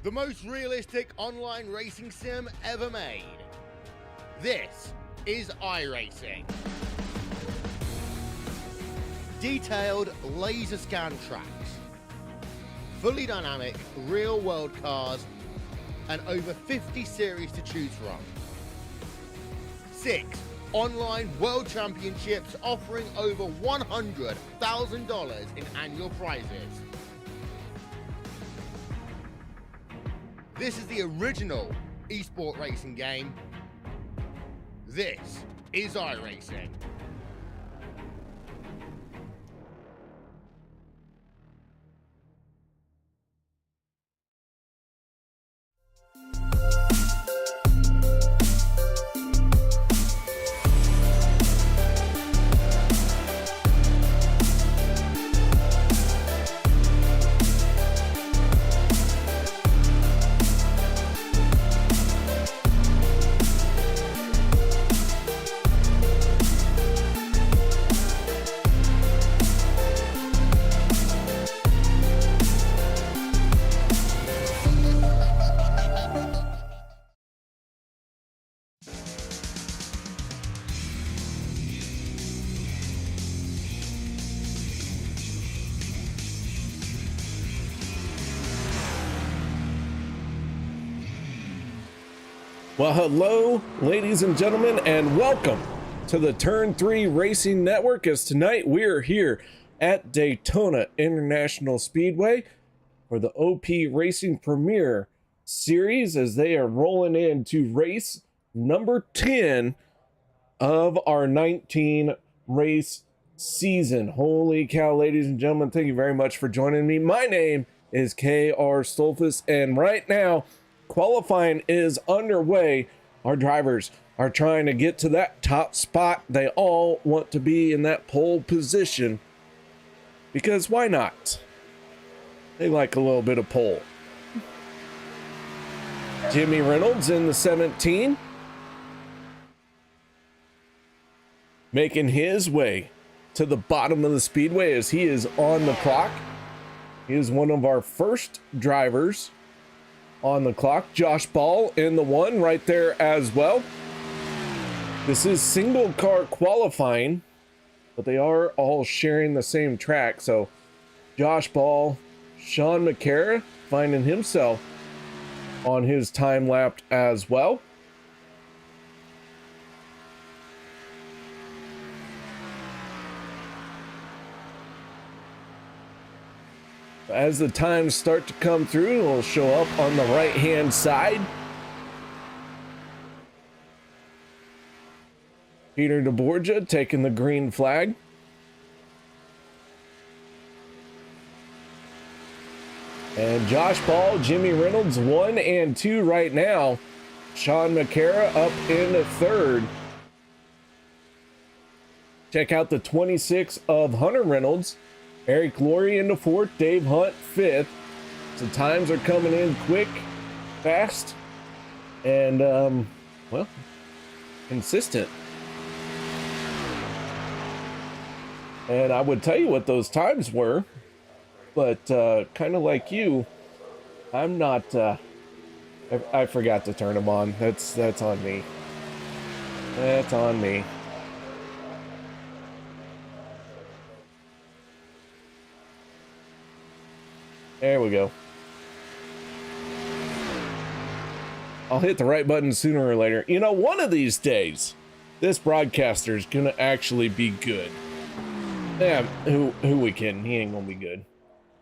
the most realistic online racing sim ever made. This is iRacing. Detailed laser scan tracks, fully dynamic real world cars, and over 50 series to choose from. 6 online world championships offering over $100,000 in annual prizes. This is the original esport racing game. This is iRacing. Well, hello, ladies and gentlemen, and welcome to the Turn 3 Racing Network, as tonight we're here at Daytona International Speedway for the OP Racing Premier Series as they are rolling into race number 10 of our 19 race season. Holy cow, ladies and gentlemen, thank you very much for joining me. My name is K.R. Stolfus, and right now, qualifying is underway. Our drivers are trying to get to that top spot. They all want to be in that pole position because why not? They like a little bit of pole. Jimmy Reynolds in the 17, making his way to the bottom of the speedway as he is on the clock. He is one of our first drivers on the clock. Josh Ball in the 1 right there as well. This is single car qualifying, but they are all sharing the same track. So Josh Ball, Sean McCara finding himself on his time lap as well. As the times start to come through, it'll show up on the right hand side. Peter DeBorgia taking the green flag. And Josh Ball, Jimmy Reynolds 1 and 2 right now. Sean McCara up in the 3rd. Check out the 26 of Hunter Reynolds. Eric Laurie into 4th, Dave Hunt 5th. So times are coming in quick, fast, and well, consistent. And I would tell you what those times were, but kind of like you, I'm not. I forgot to turn them on. That's on me. That's on me. There we go. I'll hit the right button sooner or later. You know, one of these days, this broadcaster is gonna actually be good. Yeah, who we kidding? He ain't gonna be good.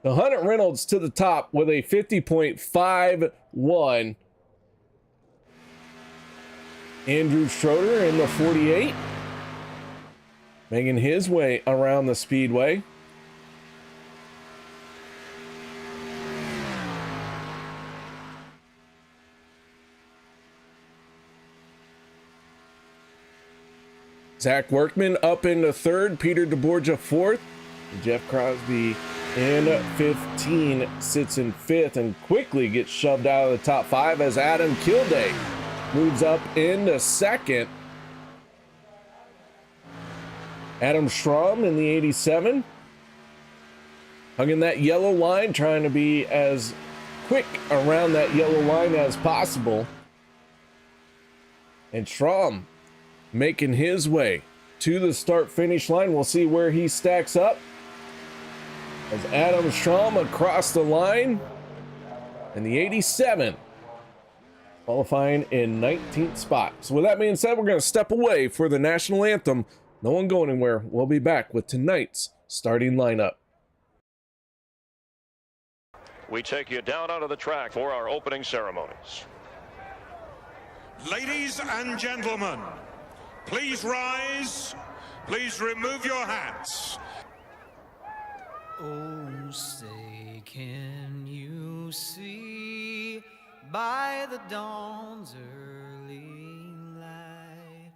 The Hunter Reynolds to the top with a 50.51. Andrew Schroeder in the 48, making his way around the speedway. Zach Workman up into 3rd, Peter DeBorgia 4th, Jeff Crosby in 15 sits in 5th and quickly gets shoved out of the top 5 as Adam Kilday moves up into 2nd. Adam Schramm in the 87, hugging that yellow line, trying to be as quick around that yellow line as possible. And Schramm making his way to the start-finish line. We'll see where he stacks up as Adam Schramm across the line in the 87, qualifying in 19th spot. So with that being said, we're going to step away for the national anthem. No one go anywhere. We'll be back with tonight's starting lineup. We take you down onto the track for our opening ceremonies. Ladies and gentlemen, please rise. Please remove your hats. Oh, say, can you see by the dawn's early light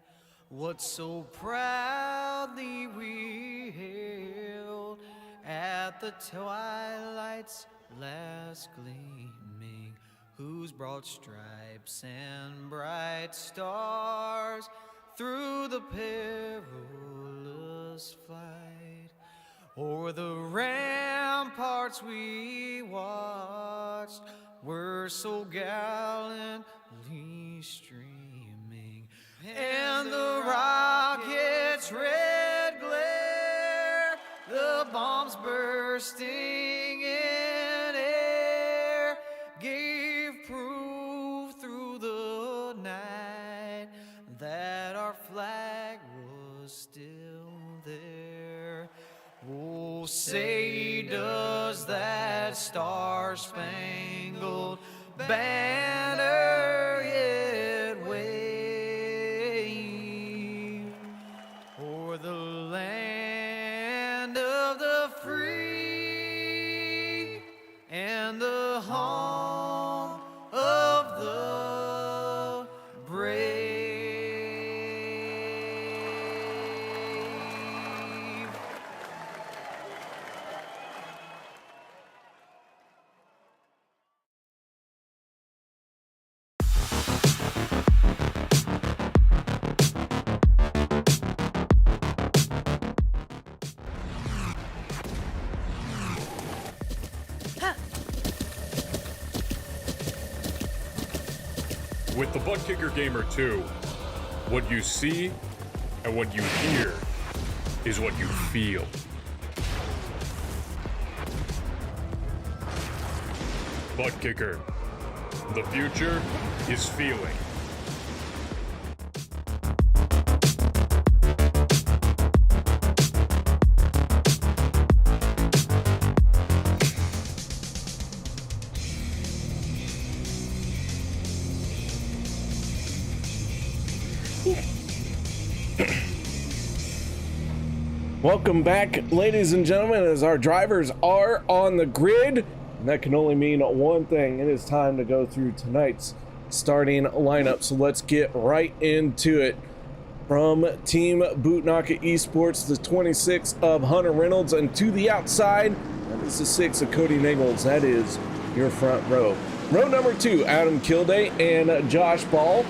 what so proudly we hailed at the twilight's last gleaming, whose broad stripes and bright stars through the perilous flight o'er the ramparts we watched were so gallantly streaming, and the rocket's red glare, the bombs bursting in air, gave proof through the night that our flag was still there. Oh, say does that star-spangled banner yet wave o'er the land of the free and the home of the brave? With the Butt Kicker Gamer 2, what you see and what you hear is what you feel. Butt Kicker. The future is feeling. Welcome back, ladies and gentlemen, as our drivers are on the grid. And that can only mean one thing. It is time to go through tonight's starting lineup. So let's get right into it. From Team Bootnaka Esports, the 26 of Hunter Reynolds, and to the outside, that is the 6 of Cody Nichols. That is your front row. Row number 2, Adam Kilday and Josh Ball.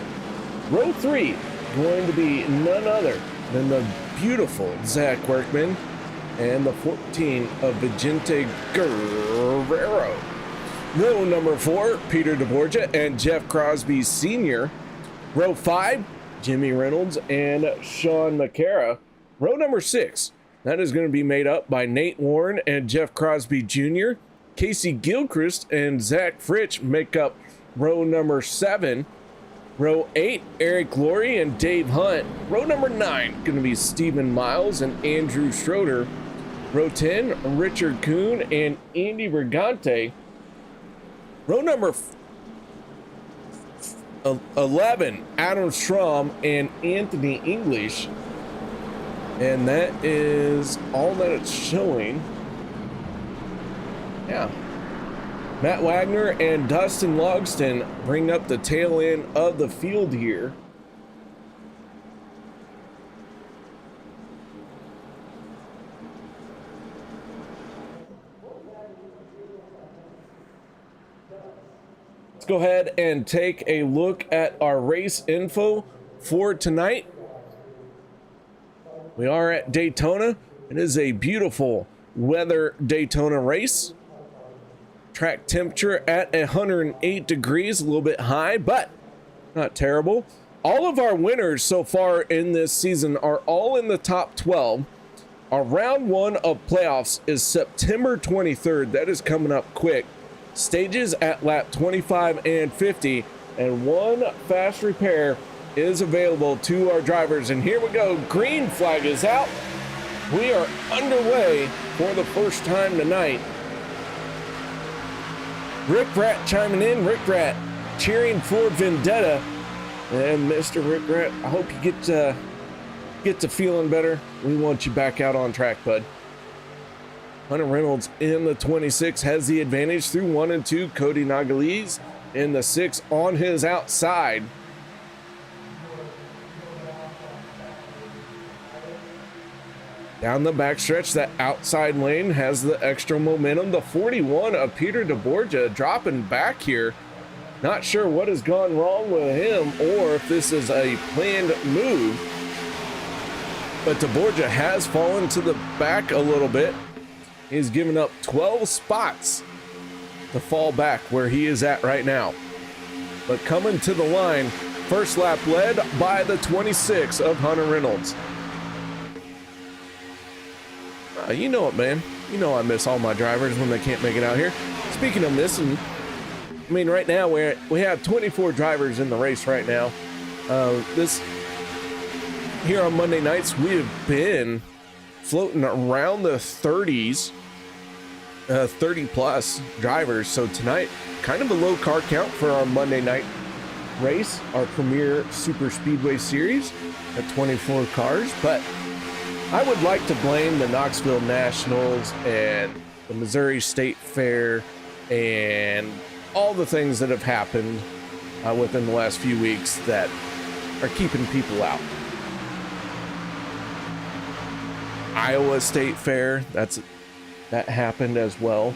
Row 3, going to be none other than the beautiful Zach Workman and the 14 of Vicente Guerrero. Row number 4, Peter DeBorgia and Jeff Crosby Sr. Row 5, Jimmy Reynolds and Sean McCara. Row number 6, that is going to be made up by Nate Warren and Jeff Crosby Jr. Casey Gilchrist and Zach Fritsch make up row number 7. Row 8, Eric Laurie and Dave Hunt. Row number 9, going to be Stephen Miles and Andrew Schroeder. Row 10, Richard Kuhn and Andy Brigante. Row number 11, Adam Schramm and Anthony English. And that is all that it's showing. Yeah. Matt Wagner and Dustin Logston bring up the tail end of the field here. Let's go ahead and take a look at our race info for tonight. We are at Daytona. It is a beautiful weather Daytona race. Track temperature at 108 degrees, a little bit high, but not terrible. All of our winners so far in this season are all in the top 12. Our round one of playoffs is September 23rd. That is coming up quick. Stages at lap 25 and 50, and one fast repair is available to our drivers. And here we go. Green flag is out. We are underway for the first time tonight. Rick Rat chiming in. Rick Rat cheering for Vendetta. And Mr. Rick Rat, I hope you get to feeling better. We want you back out on track, bud. Hunter Reynolds in the 26 has the advantage through 1 and 2. Cody Nagaliz in the 6 on his outside. Down the backstretch, that outside lane has the extra momentum. The 41 of Peter DeBorgia dropping back here. Not sure what has gone wrong with him or if this is a planned move. But DeBorgia has fallen to the back a little bit. He's given up 12 spots to fall back where he is at right now. But coming to the line, first lap led by the 26 of Hunter Reynolds. You know it, man. You know I miss all my drivers when they can't make it out here. Speaking of missing, I mean, right now we have 24 drivers in the race right now. Here on Monday nights, we have been floating around the 30s, 30 plus drivers. So tonight, kind of a low car count for our Monday night race, our premier super speedway series at 24 cars. But I would like to blame the Knoxville Nationals and the Missouri State Fair and all the things that have happened within the last few weeks that are keeping people out. Iowa State Fair, that happened as well.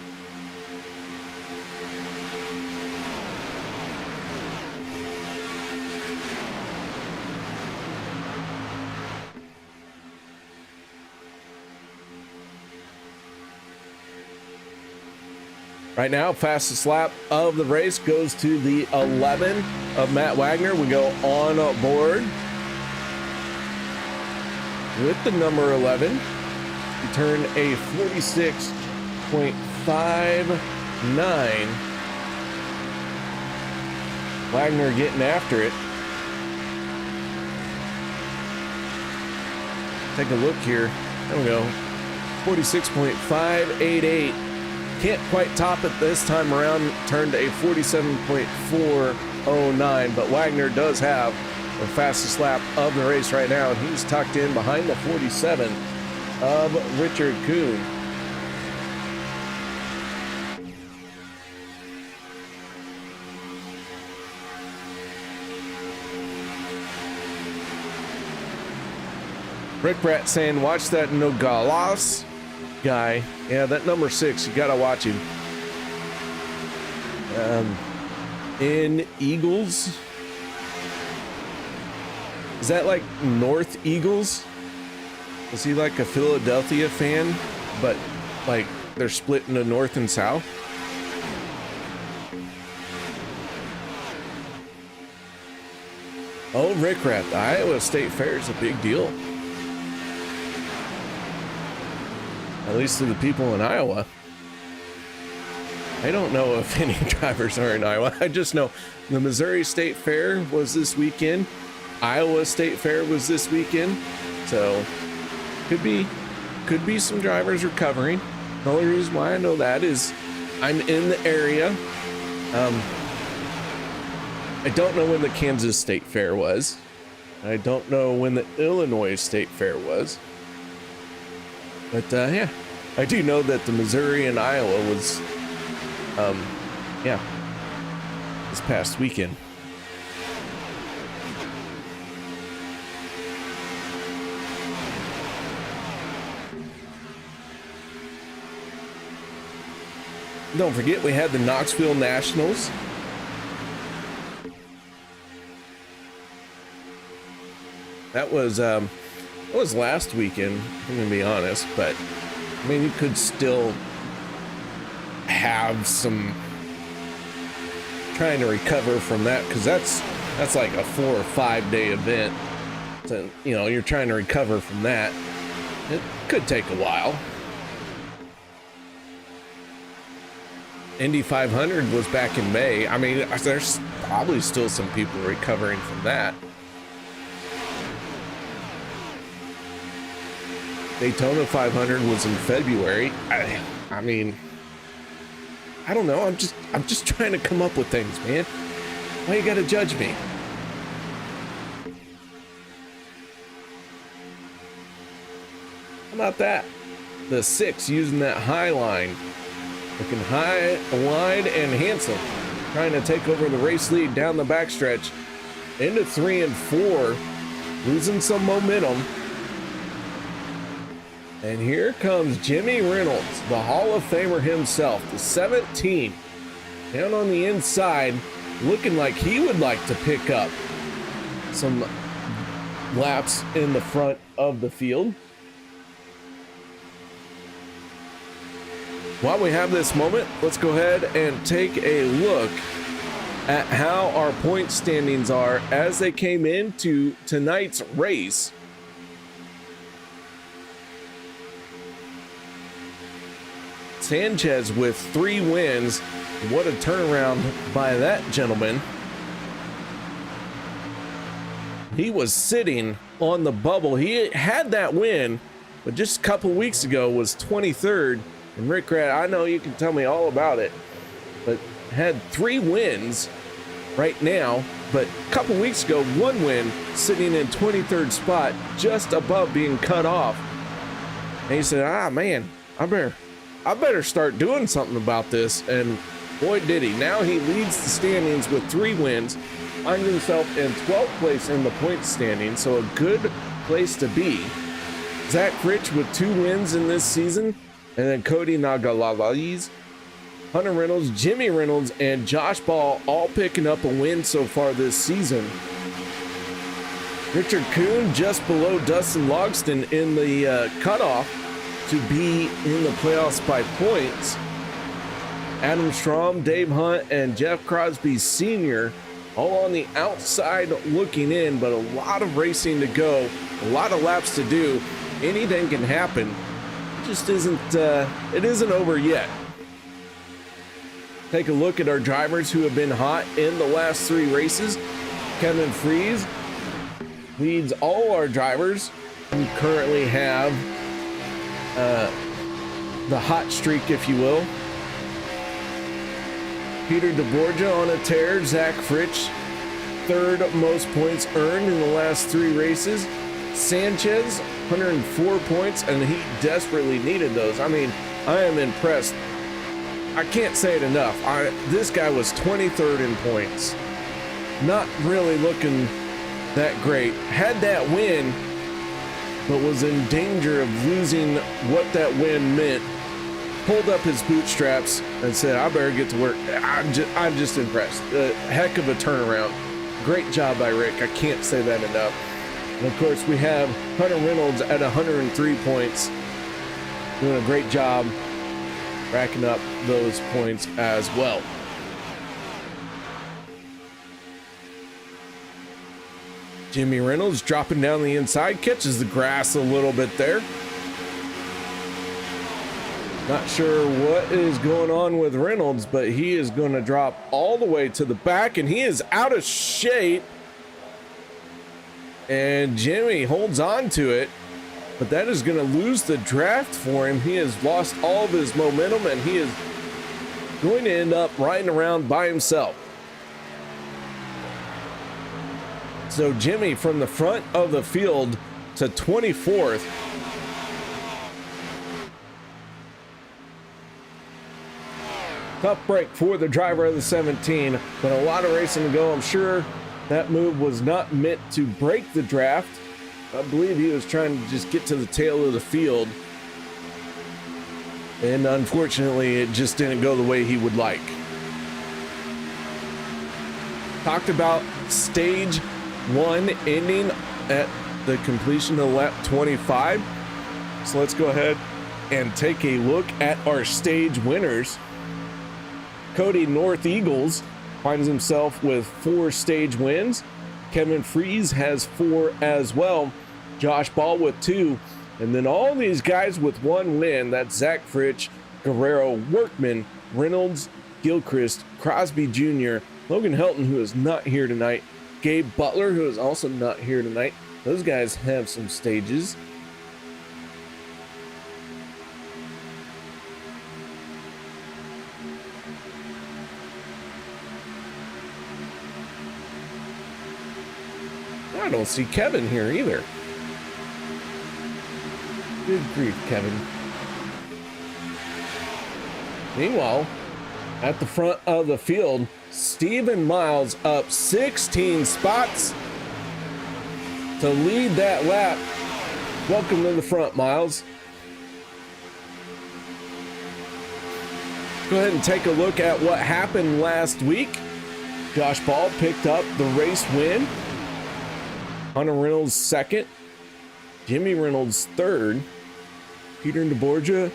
Right now, fastest lap of the race goes to the 11 of Matt Wagner. We go on board with the number 11. We turn a 46.59. Wagner getting after it. Take a look here. There we go. 46.588. Can't quite top it this time around. Turned a 47.409, but Wagner does have the fastest lap of the race right now, and he's tucked in behind the 47 of Richard Kuhn. Rick Pratt saying, watch that Nogales guy. Yeah, that number 6, you gotta watch him. In Eagles. Is that like North Eagles? Is he like a Philadelphia fan, but like they're split into North and South? Oh, Rick Rat, the Iowa State Fair is a big deal. At least to the people in Iowa. I don't know if any drivers are in Iowa. I just know the Missouri State Fair was this weekend. Iowa State Fair was this weekend. So could be some drivers recovering. The only reason why I know that is I'm in the area. I don't know when the Kansas State Fair was. I don't know when the Illinois State Fair was. But yeah, I do know that the Missouri and Iowa was, yeah, this past weekend. Don't forget, we had the Knoxville Nationals. That was last weekend, I'm gonna be honest, but I mean, you could still have some trying to recover from that, because that's like a 4 or 5 day event. So, you know, you're trying to recover from that. It could take a while. Indy 500 was back in May. I mean, there's probably still some people recovering from that. Daytona 500 was in February. I mean, I don't know. I'm just trying to come up with things, man. Why you gotta judge me? How about that? The 6 using that high line. Looking high, wide, and handsome. Trying to take over the race lead down the backstretch. Into 3 and 4. Losing some momentum. And here comes Jimmy Reynolds, the Hall of Famer himself, the 17. Down on the inside, looking like he would like to pick up some laps in the front of the field. While we have this moment, let's go ahead and take a look at how our point standings are as they came into tonight's race. Sanchez with 3 wins. What a turnaround by that gentleman. He was sitting on the bubble. He had that win, but just a couple weeks ago was 23rd. And Rick Rat, I know you can tell me all about it, but had 3 wins right now, but a couple weeks ago, 1 win, sitting in 23rd spot, just above being cut off. And he said, man, I better start doing something about this. And boy, did he. Now he leads the standings with 3 wins, finds himself in 12th place in the point standings, so a good place to be. Zach Rich with 2 wins in this season, and then Cody Nagalalays, Hunter Reynolds, Jimmy Reynolds, and Josh Ball all picking up a win so far this season. Richard Kuhn just below Dustin Logston in the cutoff to be in the playoffs by points. Adam Strom, Dave Hunt, and Jeff Crosby Sr. all on the outside looking in, but a lot of racing to go, a lot of laps to do. Anything can happen. It just isn't, it isn't over yet. Take a look at our drivers who have been hot in the last 3 races. Kevin Freeze leads all our drivers who currently have the hot streak, if you will. Peter DeBorgia on a tear. Zach Fritsch, 3rd most points earned in the last 3 races. Sanchez, 104 points, and he desperately needed those. I mean, I am impressed. I can't say it enough. This guy was 23rd in points. Not really looking that great. Had that win, but was in danger of losing what that win meant. Pulled up his bootstraps and said, I better get to work. I'm just impressed. Heck of a turnaround. Great job by Rick. I can't say that enough. And of course, we have Hunter Reynolds at 103 points. Doing a great job racking up those points as well. Jimmy Reynolds dropping down the inside, catches the grass a little bit there. Not sure what is going on with Reynolds, but he is going to drop all the way to the back, and he is out of shape. And Jimmy holds on to it, but that is going to lose the draft for him. He has lost all of his momentum, and he is going to end up riding around by himself. So Jimmy from the front of the field to 24th. Tough break for the driver of the 17, but a lot of racing to go. I'm sure that move was not meant to break the draft. I believe he was trying to just get to the tail of the field. And unfortunately, it just didn't go the way he would like. Talked about stage 1 ending at the completion of lap 25. So let's go ahead and take a look at our stage winners. Cody North Eagles finds himself with 4 stage wins. Kevin Freeze has 4 as well. Josh Ball with 2. And then all these guys with 1 win. That's Zach Fritsch, Guerrero, Workman, Reynolds, Gilchrist, Crosby Jr., Logan Helton, who is not here tonight, Gabe Butler, who is also not here tonight. Those guys have some stages. I don't see Kevin here either. Good grief, Kevin. Meanwhile, at the front of the field, Stephen Miles up 16 spots to lead that lap. Welcome to the front, Miles. Go ahead and take a look at what happened last week. Josh Ball picked up the race win. Hunter Reynolds second. Jimmy Reynolds third. Peter DeBorgia,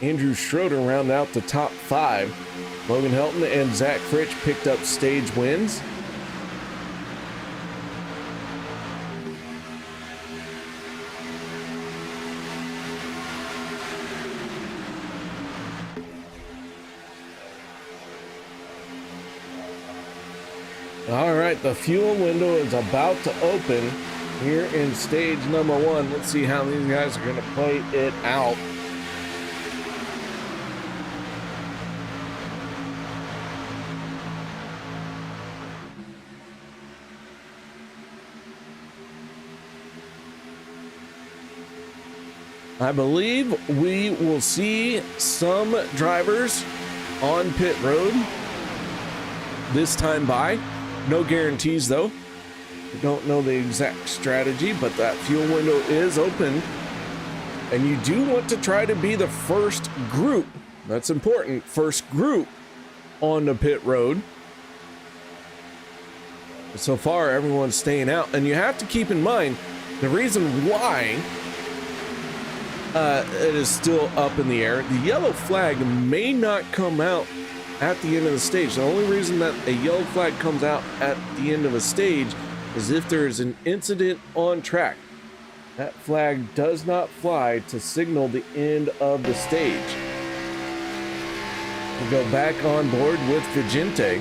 Andrew Schroeder round out the top 5. Logan Helton and Zach Fritsch picked up stage wins. All right, the fuel window is about to open here in stage number 1. Let's see how these guys are going to play it out. I believe we will see some drivers on pit road this time by. No guarantees though. We don't know the exact strategy, but that fuel window is open. And you do want to try to be the first group. That's important. First group on the pit road. So far, everyone's staying out. And you have to keep in mind the reason why it is still up in the air. The yellow flag may not come out at the end of the stage. The only reason that a yellow flag comes out at the end of a stage is if there is an incident on track. That flag does not fly to signal the end of the stage. We go back on board with Vigente.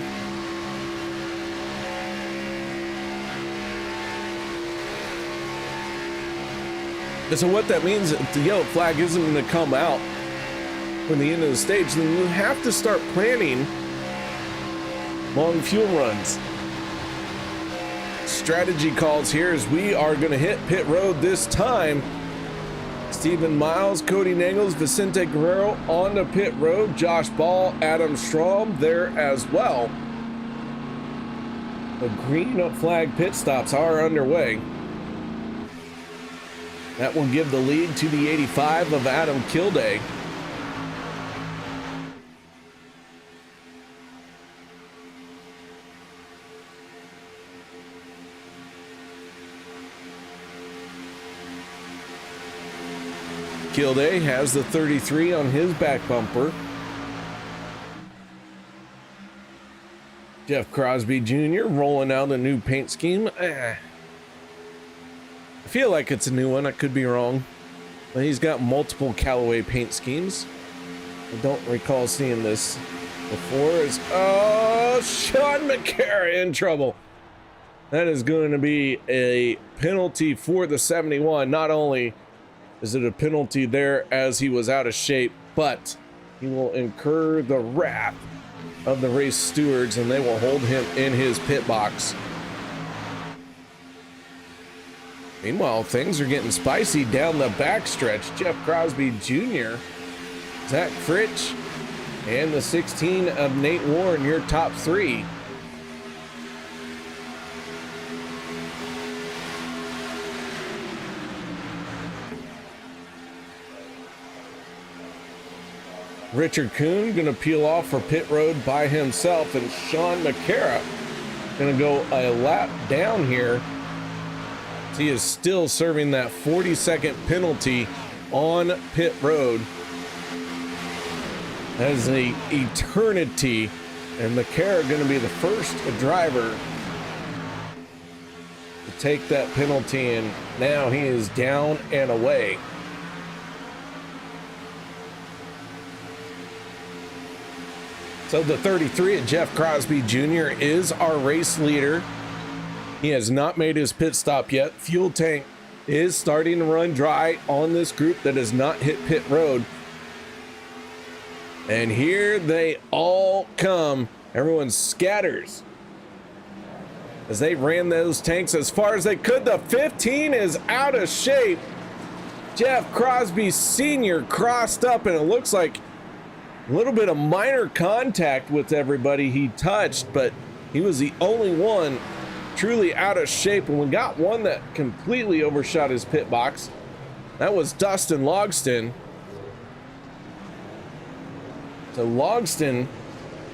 And so what that means, if the yellow flag isn't going to come out from the end of the stage, then you have to start planning long fuel runs. Strategy calls here as we are going to hit pit road this time. Stephen Miles, Cody Nagels, Vicente Guerrero on the pit road. Josh Ball, Adam Strom there as well. The green flag pit stops are underway. That will give the lead to the 85 of Adam Kilday. Kilday has the 33 on his back bumper. Jeff Crosby Jr. rolling out a new paint scheme. I feel like it's a new one. I could be wrong. But he's got multiple Callaway paint schemes. I don't recall seeing this before. Sean McCarra in trouble. That is going to be a penalty for the 71. Not only is it a penalty there as he was out of shape, but he will incur the wrath of the race stewards and they will hold him in his pit box. Meanwhile, things are getting spicy down the backstretch. Jeff Crosby Jr., Zach Fritsch, and the 16 of Nate Warren, your top 3. Richard Kuhn gonna peel off for pit road by himself, and Sean McCarra gonna go a lap down here. He is still serving that 40-second penalty on pit road. That is an eternity And McCara going to be the first driver to take that penalty, and now he is down and away. So the 33 of Jeff Crosby Jr. is our race leader. He has not made his pit stop yet. Fuel tank is starting to run dry on this group that has not hit pit road. And here they all come. Everyone scatters as they ran those tanks as far as they could. The 15 is out of shape. Jeff Crosby Sr. crossed up, and it looks like a little bit of minor contact with everybody he touched, but he was the only one truly out of shape. And we got one that completely overshot his pit box. That was Dustin Logston. So Logston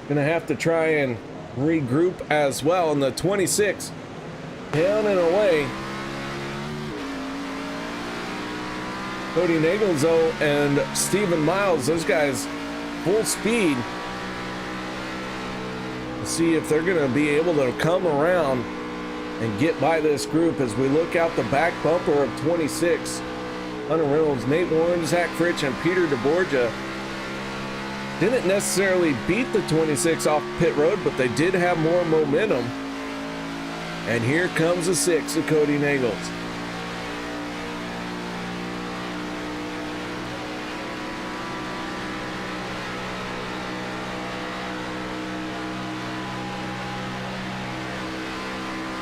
gonna have to try and regroup as well. And the 26 down and away. Cody Nagelzo and Stephen Miles, those guys full speed. Let's see if they're gonna be able to come around and get by this group as we look out the back bumper of 26. Hunter Reynolds, Nate Warren, Zach Fritsch, and Peter DeBorgia didn't necessarily beat the 26 off pit road, but they did have more momentum. And here comes the 6 of Cody Nagels.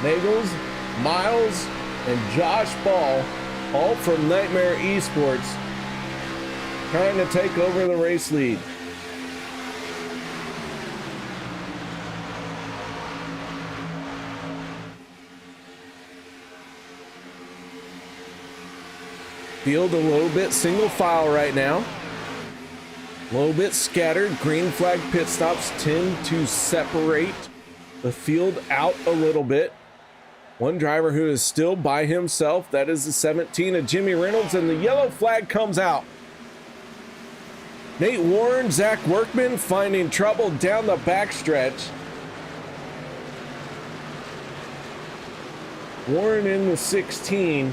Nagels, Miles, and Josh Ball, all from Nightmare Esports, trying to take over the race lead. Field a little bit single file right now. A little bit scattered. Green flag pit stops tend to separate the field out a little bit. One driver who is still by himself, that is the 17 of Jimmy Reynolds, and the yellow flag comes out. Nate Warren, Zach Workman finding trouble down the backstretch. Warren in the 16.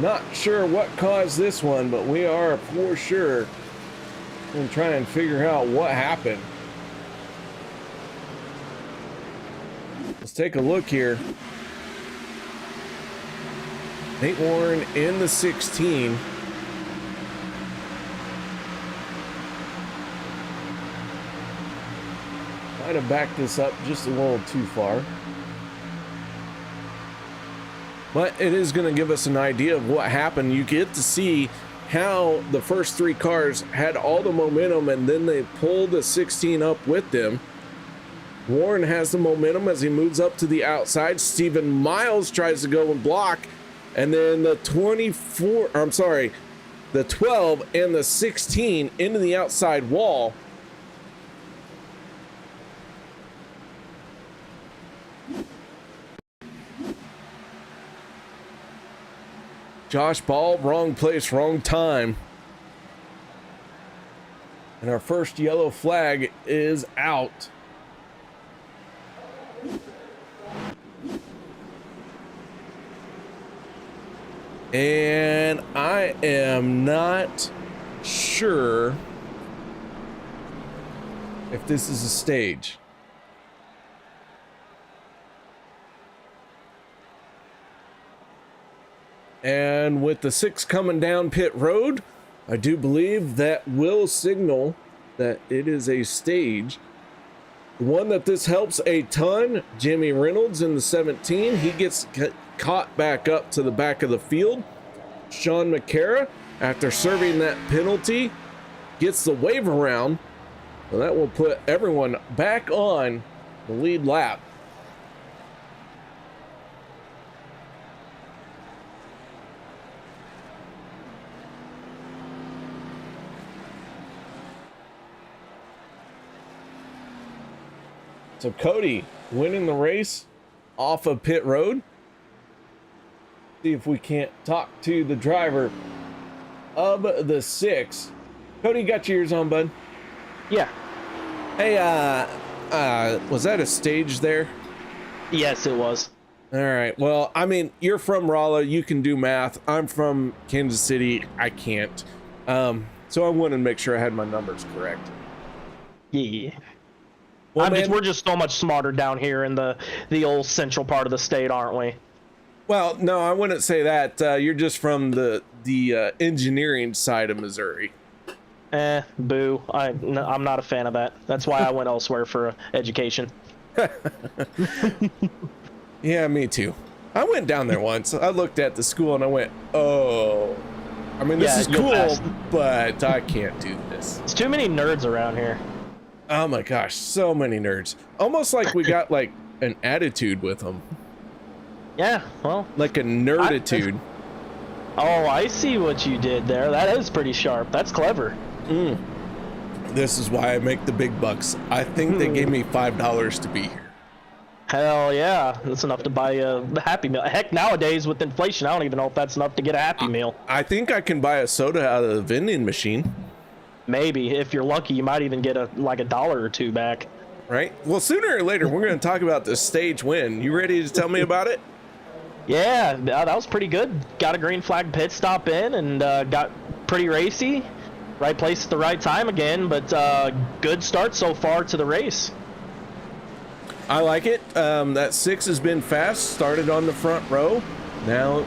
Not sure what caused this one, but we are for sure going to try and figure out what happened. Let's take a look here. Nate Warren in the 16. Might have backed this up just a little too far. But it is going to give us an idea of what happened. You get to see how the first 3 cars had all the momentum, and then they pulled the 16 up with them. Warren has the momentum as he moves up to the outside. Stephen Miles tries to go and block, and then the 12 and the 16 into the outside wall. Josh Ball, wrong place, wrong time. And our first yellow flag is out. And I am not sure if this is a stage. And with the 6 coming down pit road, I do believe that will signal that it is a stage. The one that this helps a ton, Jimmy Reynolds in the 17, he gets caught back up to the back of the field. Sean McCara, after serving that penalty, gets the wave around. So that will put everyone back on the lead lap. So Cody winning the race off of pit road. See if we can't talk to the driver of the 6. Cody, got your ears on, bud? Yeah. Hey, was that a stage there? Yes, it was. All right. Well, I mean, you're from Rolla. You can do math. I'm from Kansas City. I can't. So I wanted to make sure I had my numbers correct. Yeah. Well, We're just so much smarter down here in the old central part of the state, aren't we? Well, no, I wouldn't say that. You're just from the engineering side of Missouri. Boo. I'm not a fan of that. That's why I went elsewhere for education. Yeah, me too. I went down there once. I looked at the school and I went, oh. I mean, this is cool, but I can't do this. There's too many nerds around here. Oh my gosh, so many nerds. Almost like we got like an attitude with them. Yeah, well. Like a nerditude. Oh, I see what you did there. That is pretty sharp. That's clever. This is why I make the big bucks. I think they gave me $5 to be here. Hell yeah, that's enough to buy a Happy Meal. Heck, nowadays with inflation, I don't even know if that's enough to get a Happy Meal. I think I can buy a soda out of the vending machine. Maybe. If you're lucky, you might even get like $1 or $2 back. Right? Well, sooner or later, we're going to talk about the stage win. You ready to tell me about it? Yeah, that was pretty good. Got a green flag pit stop in and got pretty racy. Right place at the right time again, but good start so far to the race. I like it. That 6 has been fast. Started on the front row. Now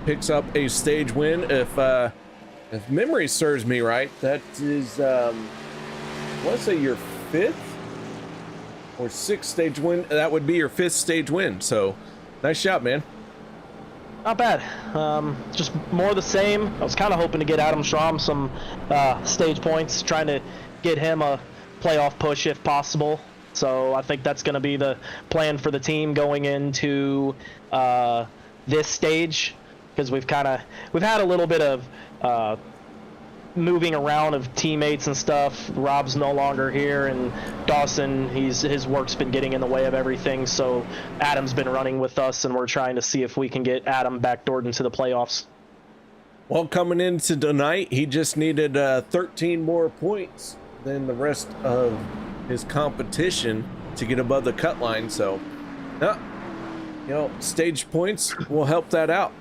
picks up a stage win. If memory serves me right, that is, I want to say your 5th or 6th stage win. That would be your 5th stage win. So nice job, man. Not bad. Just more of the same. I was kind of hoping to get Adam Schramm some stage points, trying to get him a playoff push if possible. So I think that's going to be the plan for the team going into this stage, because we've had a little bit of moving around of teammates and stuff. Rob's no longer here, and Dawson, his work's been getting in the way of everything. So Adam's been running with us, and we're trying to see if we can get Adam backdoored into the playoffs. Well, coming into tonight, he just needed 13 more points than the rest of his competition to get above the cut line. So, stage points will help that out.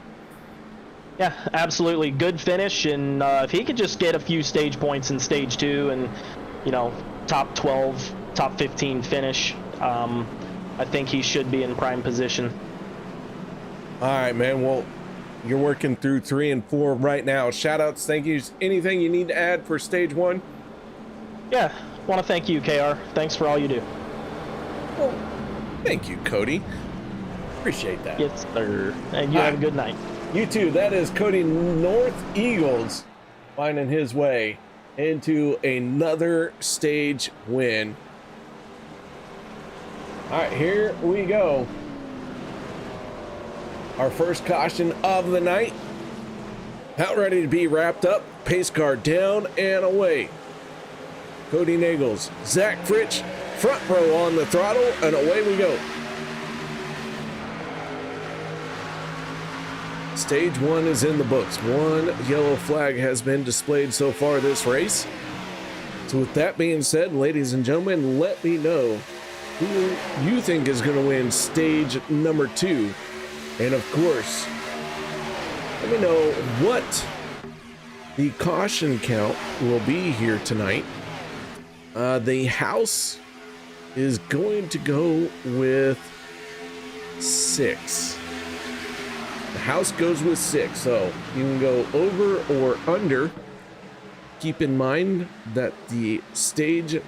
Yeah, absolutely. Good finish, and if he could just get a few stage points in stage 2 and, top 12, top 15 finish, I think he should be in prime position. All right, man. Well, you're working through 3 and 4 right now. Shout outs, thank yous. Anything you need to add for stage 1? Yeah, want to thank you, KR. Thanks for all you do. Well, thank you, Cody. Appreciate that. Yes, sir. And you have a good night. You too. That is Cody North Eagles finding his way into another stage win. All right, here we go. Our first caution of the night. Out ready to be wrapped up. Pace car down and away. Cody Nagels, Zach Fritsch, front row on the throttle, and away we go. Stage 1 is in the books. 1 yellow flag has been displayed so far this race. So with that being said, ladies and gentlemen, let me know who you think is going to win stage number 2. And of course, let me know what the caution count will be here tonight. The house is going to go with 6. The house goes with 6, so you can go over or under. Keep in mind that the stage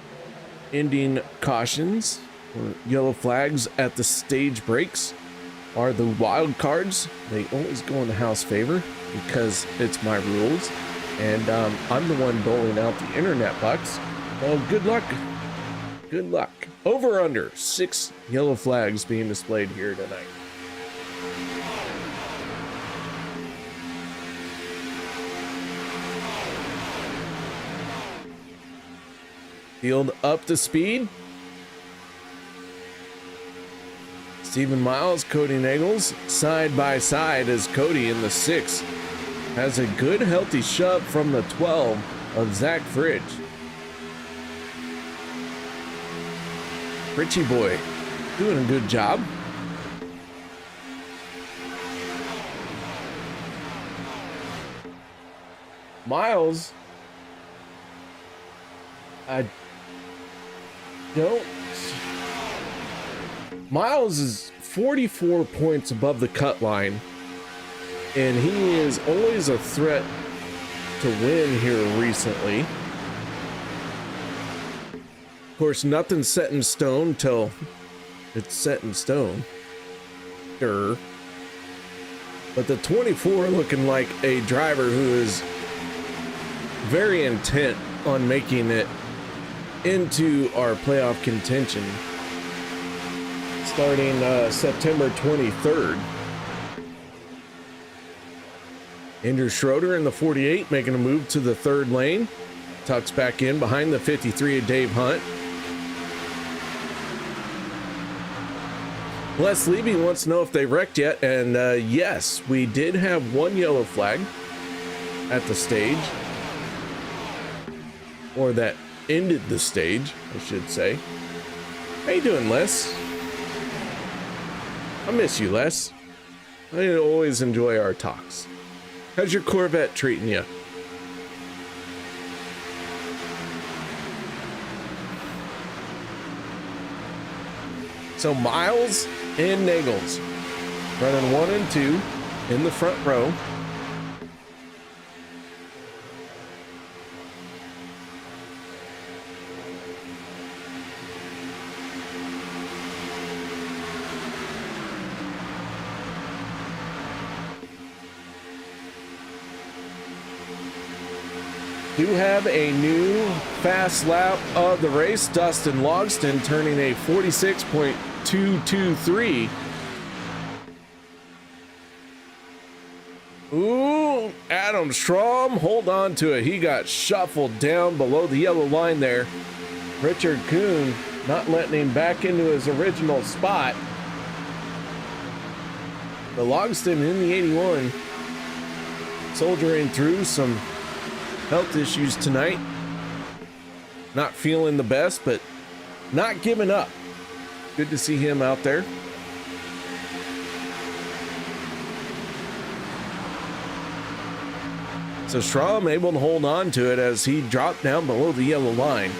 ending cautions or yellow flags at the stage breaks are the wild cards. They always go in the house favor because it's my rules, and I'm the one doling out the internet bucks. Well, good luck. Good luck. Over under 6 yellow flags being displayed here tonight. Field up to speed. Stephen Miles, Cody Nagels, side by side as Cody in the 6 has a good healthy shove from the 12 of Zach Fridge. Richie boy doing a good job. Miles, Miles is 44 points above the cut line, and he is always a threat to win here recently. Of course, nothing's set in stone till it's set in stone. Sure. But the 24 looking like a driver who is very intent on making it into our playoff contention starting September 23rd. Andrew Schroeder in the 48 making a move to the third lane. Tucks back in behind the 53 of Dave Hunt. Les Levy wants to know if they wrecked yet, and yes, we did have one yellow flag at the stage, or that ended the stage, I should say. How you doing, Les? I miss you, Les. I always enjoy our talks. How's your Corvette treating you? So Miles and Nagels running 1 and 2 in the front row. Do have a new fast lap of the race. Dustin Logston turning a 46.223. Ooh, Adam Strom, hold on to it. He got shuffled down below the yellow line there. Richard Kuhn not letting him back into his original spot. The Logston in the 81, soldiering through some health issues tonight. Not feeling the best, but not giving up. Good to see him out there. So Strom able to hold on to it as he dropped down below the yellow line.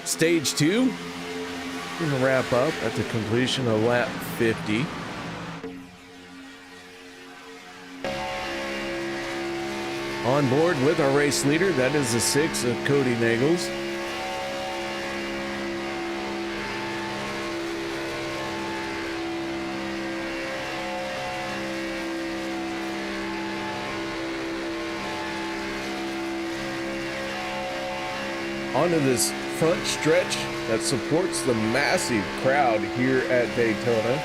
Stage 2 gonna wrap up at the completion of lap 50. On board with our race leader, that is the 6 of Cody Nagels. Onto this front stretch that supports the massive crowd here at Daytona.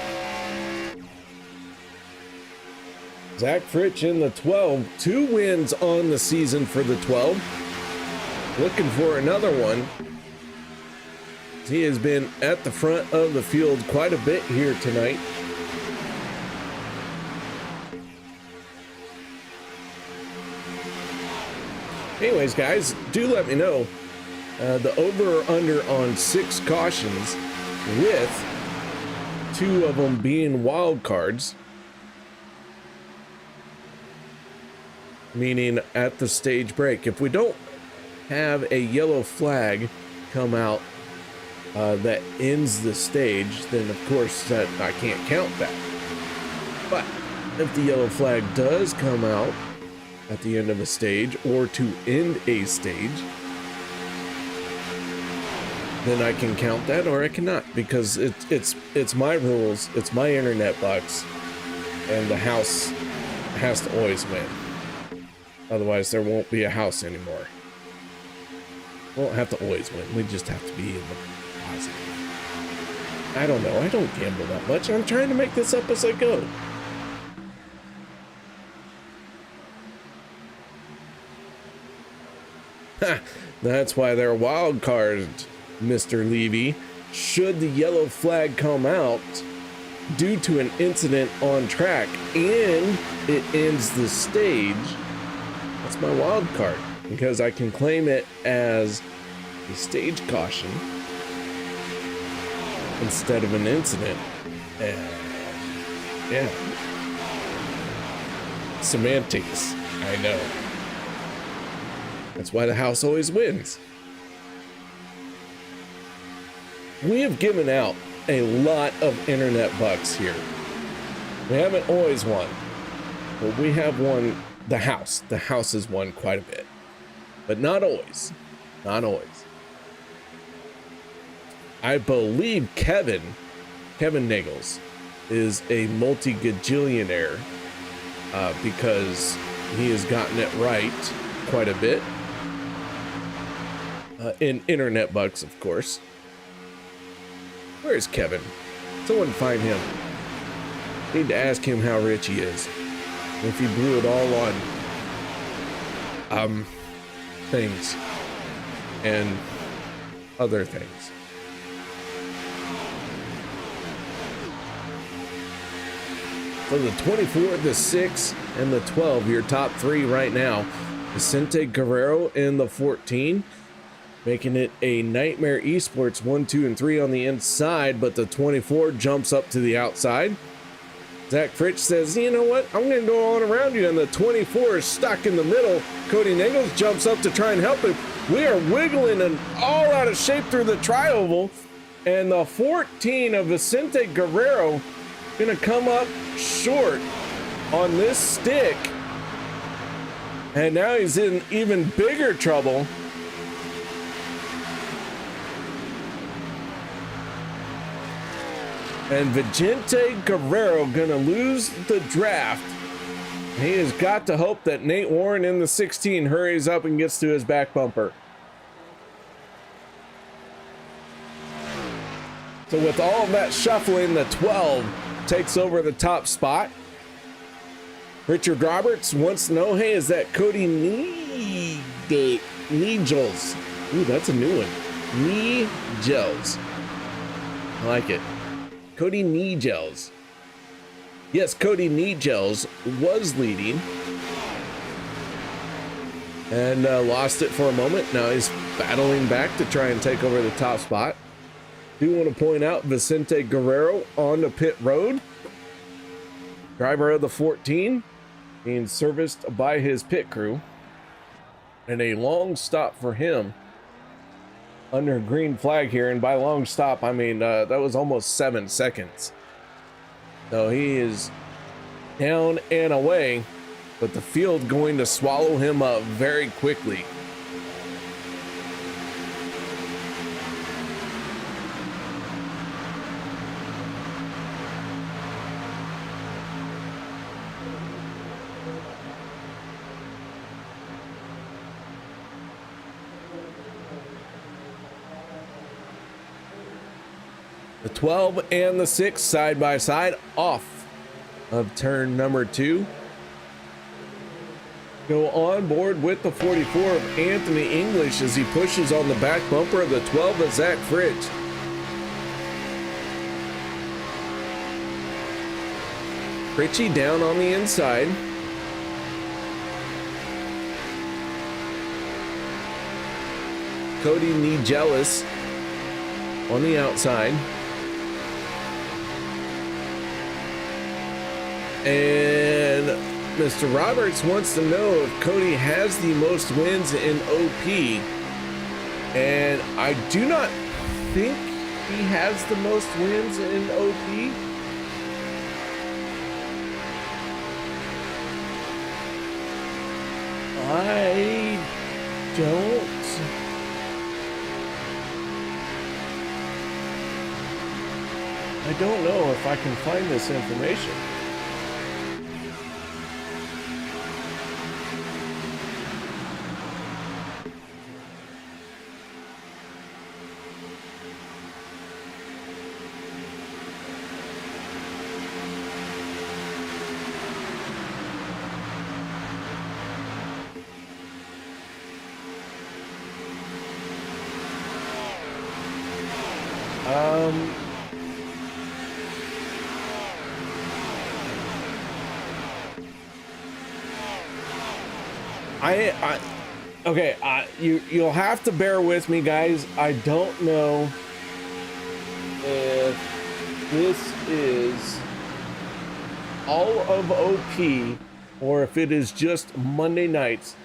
Zach Fritsch in the 12, 2 wins on the season for the 12. Looking for another one. He has been at the front of the field quite a bit here tonight. Anyways, guys, do let me know the over or under on 6 cautions, with 2 of them being wild cards. Meaning at the stage break. If we don't have a yellow flag come out that ends the stage, then of course that I can't count that. But if the yellow flag does come out at the end of a stage or to end a stage, then I can count that or I cannot, because it's my rules, it's my internet box, and the house has to always win. Otherwise, there won't be a house anymore. We won't have to always win. We just have to be in the positive. I don't know. I don't gamble that much. I'm trying to make this up as I go. Ha! That's why they're wild cards, Mr. Levy. Should the yellow flag come out due to an incident on track and it ends the stage, that's my wild card. because I can claim it as a stage caution instead of an incident. And yeah, semantics, I know. That's why the house always wins. We have given out a lot of internet bucks here. We haven't always won, but we have won the house. The house has won quite a bit, but not always. Not always. I believe Kevin Niggles is a multi-gajillionaire because he has gotten it right quite a bit. In internet bucks, of course. Where is Kevin? Someone find him. Need to ask him how rich he is. If he blew it all on things and other things. So the 24, the 6, and the 12, your top three right now. Vicente Guerrero in the 14, making it a Nightmare Esports 1, 2, and 3 on the inside, but the 24 jumps up to the outside. Zach Fritch says, you know what, I'm going to go on around you, and the 24 is stuck in the middle. Cody Niggles jumps up to try and help him. We are wiggling and all out of shape through the tri-oval, and the 14 of Vicente Guerrero going to come up short on this stick, and now he's in even bigger trouble. And Vicente Guerrero gonna lose the draft. He has got to hope that Nate Warren in the 16 hurries up and gets to his back bumper. So with all of that shuffling, the 12 takes over the top spot. Richard Roberts wants to know, hey, is that Cody Nigels? Ooh, that's a new one. Nigels. I like it. Cody Nigels. Yes, Cody Nigels was leading and lost it for a moment. Now he's battling back to try and take over the top spot. Do want to point out Vicente Guerrero on the pit road. Driver of the 14 being serviced by his pit crew. And a long stop for him under green flag here, and by long stop I mean that was almost 7 seconds. So he is down and away, but the field going to swallow him up very quickly. The 12 and the 6 side by side off of turn number 2. Go on board with the 44 of Anthony English as he pushes on the back bumper of the 12 of Zach Fritch. Fritchie down on the inside. Cody Nigelis on the outside. And Mr. Roberts wants to know if Cody has the most wins in OP. And I do not think he has the most wins in OP. I don't know if I can find this information. Okay, you'll have to bear with me, guys. I don't know if this is all of OP or if it is just Monday nights,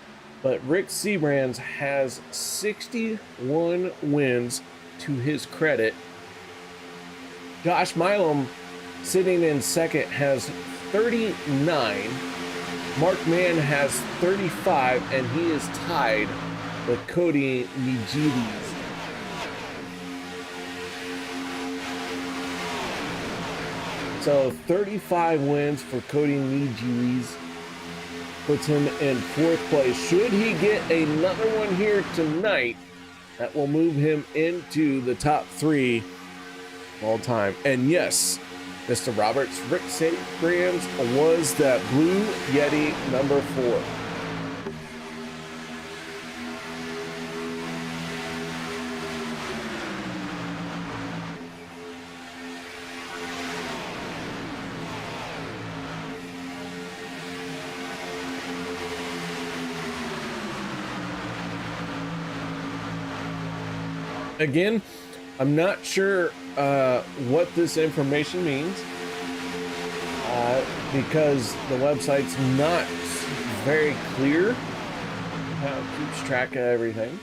but Rick Seabrands has 61 wins to his credit. Josh Milam, sitting in second, has 39. Mark Mann has 35, and he is tied with Cody Nigides. So 35 wins for Cody Nigides puts him in fourth place. Should he get another one here tonight, that will move him into the top 3 of all time. And yes, Mr. Roberts, Rick Seabrands was that Blue Yeti number 4. Again, I'm not sure what this information means because the website's not very clear how it keeps track of everything.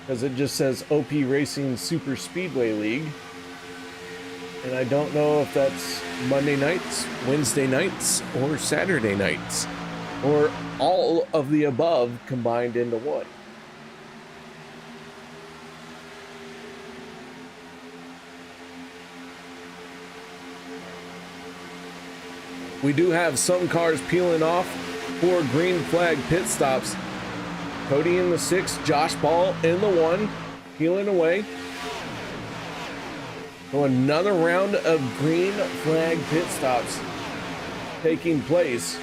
Because it just says OP Racing Super Speedway League. And I don't know if that's Monday nights, Wednesday nights, or Saturday nights, or all of the above combined into one. We do have some cars peeling off for green flag pit stops. Cody in the 6, Josh Ball in the 1, peeling away. So another round of green flag pit stops taking place.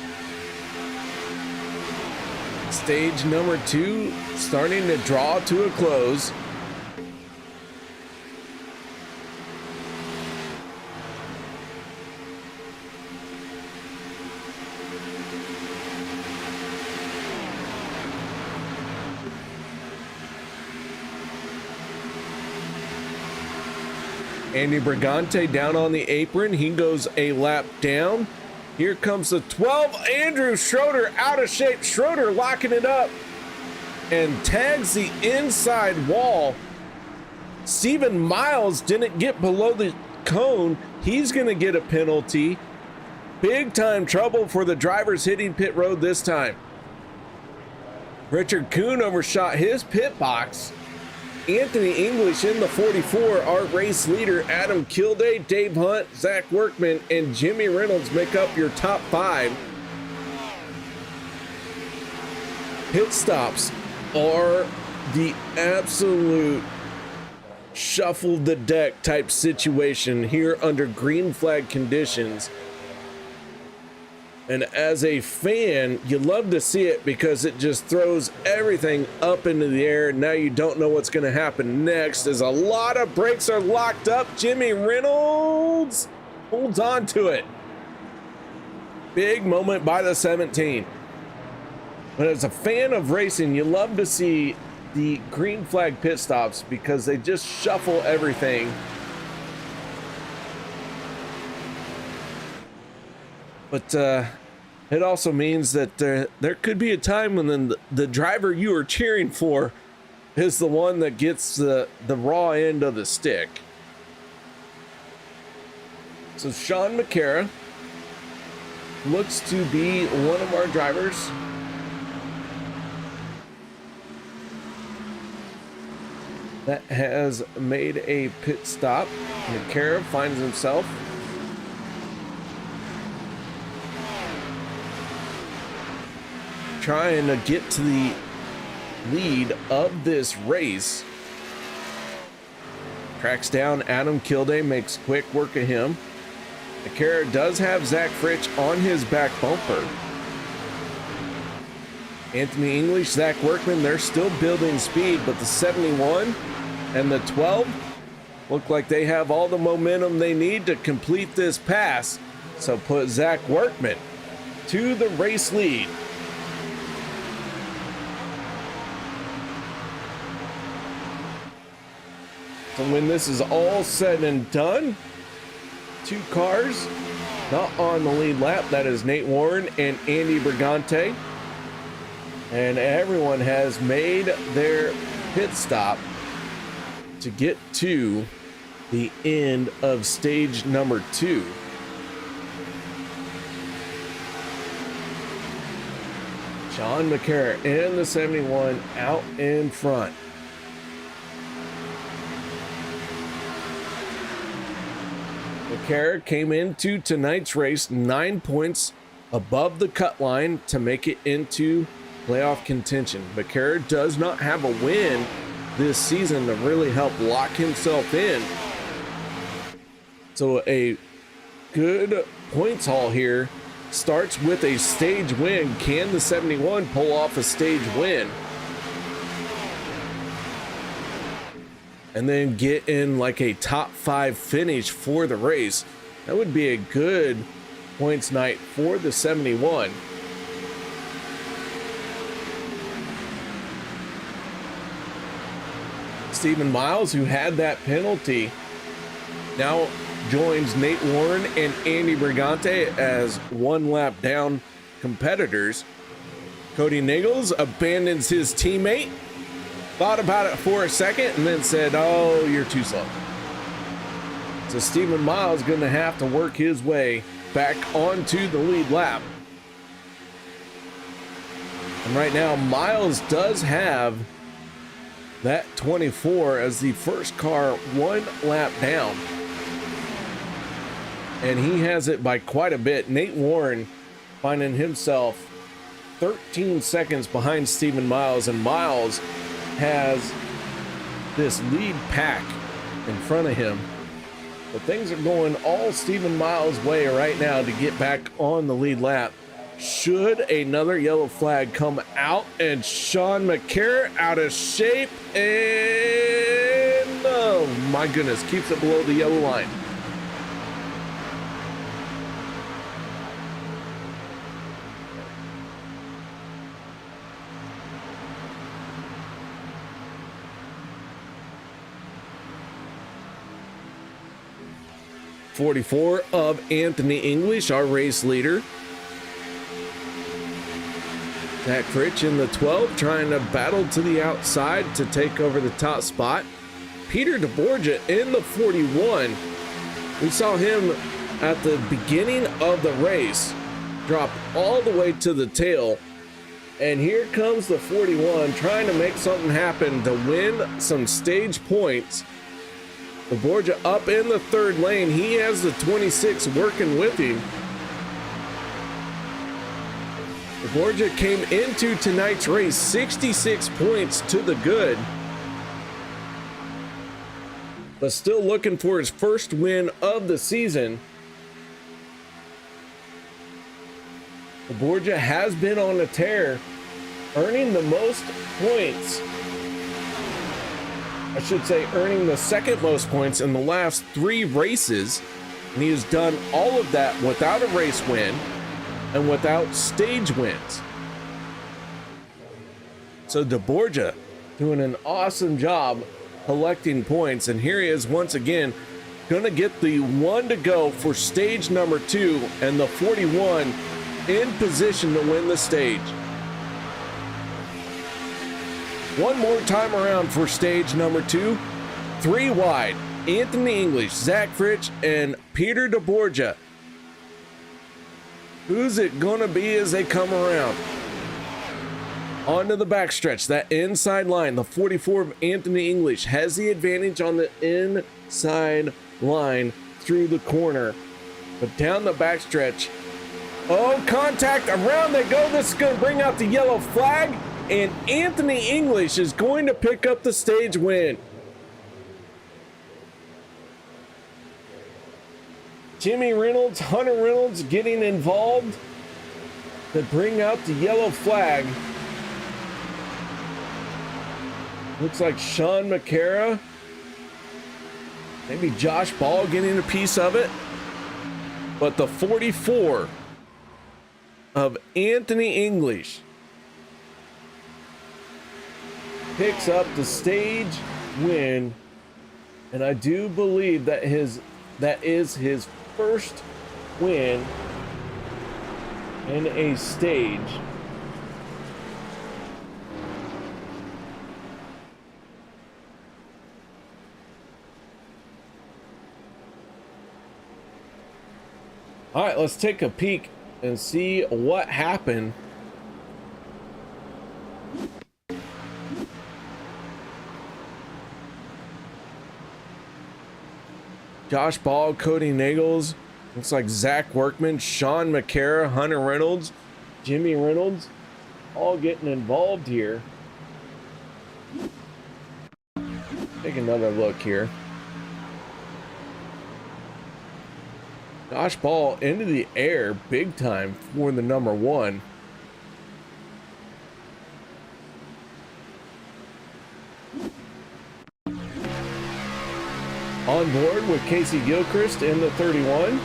Stage number 2 starting to draw to a close. Andy Brigante down on the apron. He goes a lap down. Here comes the 12. Andrew Schroeder out of shape. Schroeder locking it up and tags the inside wall. Stephen Miles didn't get below the cone. He's going to get a penalty. Big time trouble for the drivers hitting pit road this time. Richard Kuhn overshot his pit box. Anthony English in the 44, our race leader. Adam Kilday, Dave Hunt, Zach Workman, and Jimmy Reynolds make up your top 5. Pit stops are the absolute shuffle the deck type situation here under green flag conditions. And as a fan, you love to see it because it just throws everything up into the air. Now you don't know what's going to happen next as a lot of brakes are locked up. Jimmy Reynolds holds on to it. Big moment by the 17. But as a fan of racing, you love to see the green flag pit stops because they just shuffle everything. But it also means that there could be a time when the driver you are cheering for is the one that gets the raw end of the stick. So Sean McCara looks to be one of our drivers. That has made a pit stop. McCara finds himself trying to get to the lead of this race. Tracks down Adam Kilday, makes quick work of him. McCara does have Zach Fritsch on his back bumper. Anthony English, Zach Workman, they're still building speed, but the 71 and the 12 look like they have all the momentum they need to complete this pass. So put Zach Workman to the race lead. So when this is all said and done, 2 cars not on the lead lap. That is Nate Warren and Andy Brigante. And everyone has made their pit stop to get to the end of stage number 2. Sean McCarron in the 71 out in front. McCarron came into tonight's race 9 points above the cut line to make it into playoff contention. McCarron does not have a win this season to really help lock himself in. So a good points haul here starts with a stage win. Can the 71 pull off a stage win? And then get in like a top 5 finish for the race. That would be a good points night for the 71. Stephen Miles, who had that penalty, now joins Nate Warren and Andy Brigante as 1 lap down competitors. Cody Nichols abandons his teammate, thought about it for a second, and then said, "Oh, you're too slow." So Stephen Miles going to have to work his way back onto the lead lap. And right now, Miles does have that 24 as the first car 1 lap down. And he has it by quite a bit. Nate Warren finding himself 13 seconds behind Stephen Miles, and Miles has this lead pack in front of him. But things are going all Stephen Miles' way right now to get back on the lead lap. Should another yellow flag come out, and Sean McCarron out of shape, and oh my goodness, keeps it below the yellow line. .44 of Anthony English, our race leader. Zach Fritch in the 12, trying to battle to the outside to take over the top spot. Peter DeBorgia in the 41. We saw him at the beginning of the race drop all the way to the tail. And here comes the 41 trying to make something happen to win some stage points. DeBorgia up in the 3rd lane. He has the 26 working with him. DeBorgia came into tonight's race 66 points to the good, but still looking for his first win of the season. DeBorgia has been on a tear, earning the most points. I should say earning the 2nd most points in the last 3 races, and he has done all of that without a race win and without stage wins. So DeBorgia doing an awesome job collecting points, and here he is once again gonna get the 1 to go for stage number 2, and the 41 in position to win the stage. One more time around for stage number 2. 3 wide, Anthony English, Zach Fritch, and Peter DeBorgia. Who's it gonna be as they come around? Onto the backstretch, that inside line. The 44 of Anthony English has the advantage on the inside line through the corner. But down the backstretch, oh, contact, around they go. This is gonna bring out the yellow flag, and Anthony English is going to pick up the stage win. Jimmy Reynolds, Hunter Reynolds getting involved to bring out the yellow flag. Looks like Sean McCarron, maybe Josh Ball getting a piece of it. But the 44 of Anthony English picks up the stage win, and I do believe that is his first win in a stage. All right, let's take a peek and see what happened. Josh Ball, Cody Nagels, looks like Zach Workman, Sean McCara, Hunter Reynolds, Jimmy Reynolds, all getting involved here. Take another look here. Josh Ball into the air big time for the number 1. On board with Casey Gilchrist in the 31.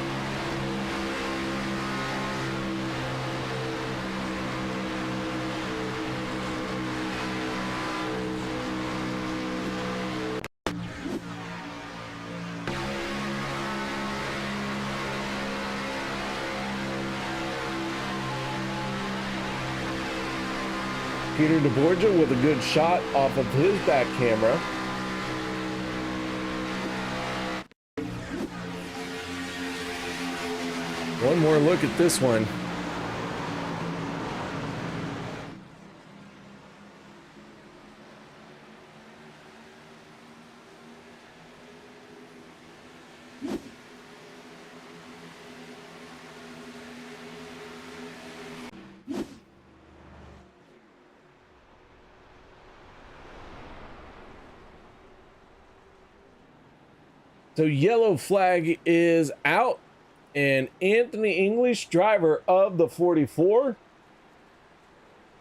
Peter DeBorgia with a good shot off of his back camera. One more look at this one. So yellow flag is out, and Anthony English, driver of the 44,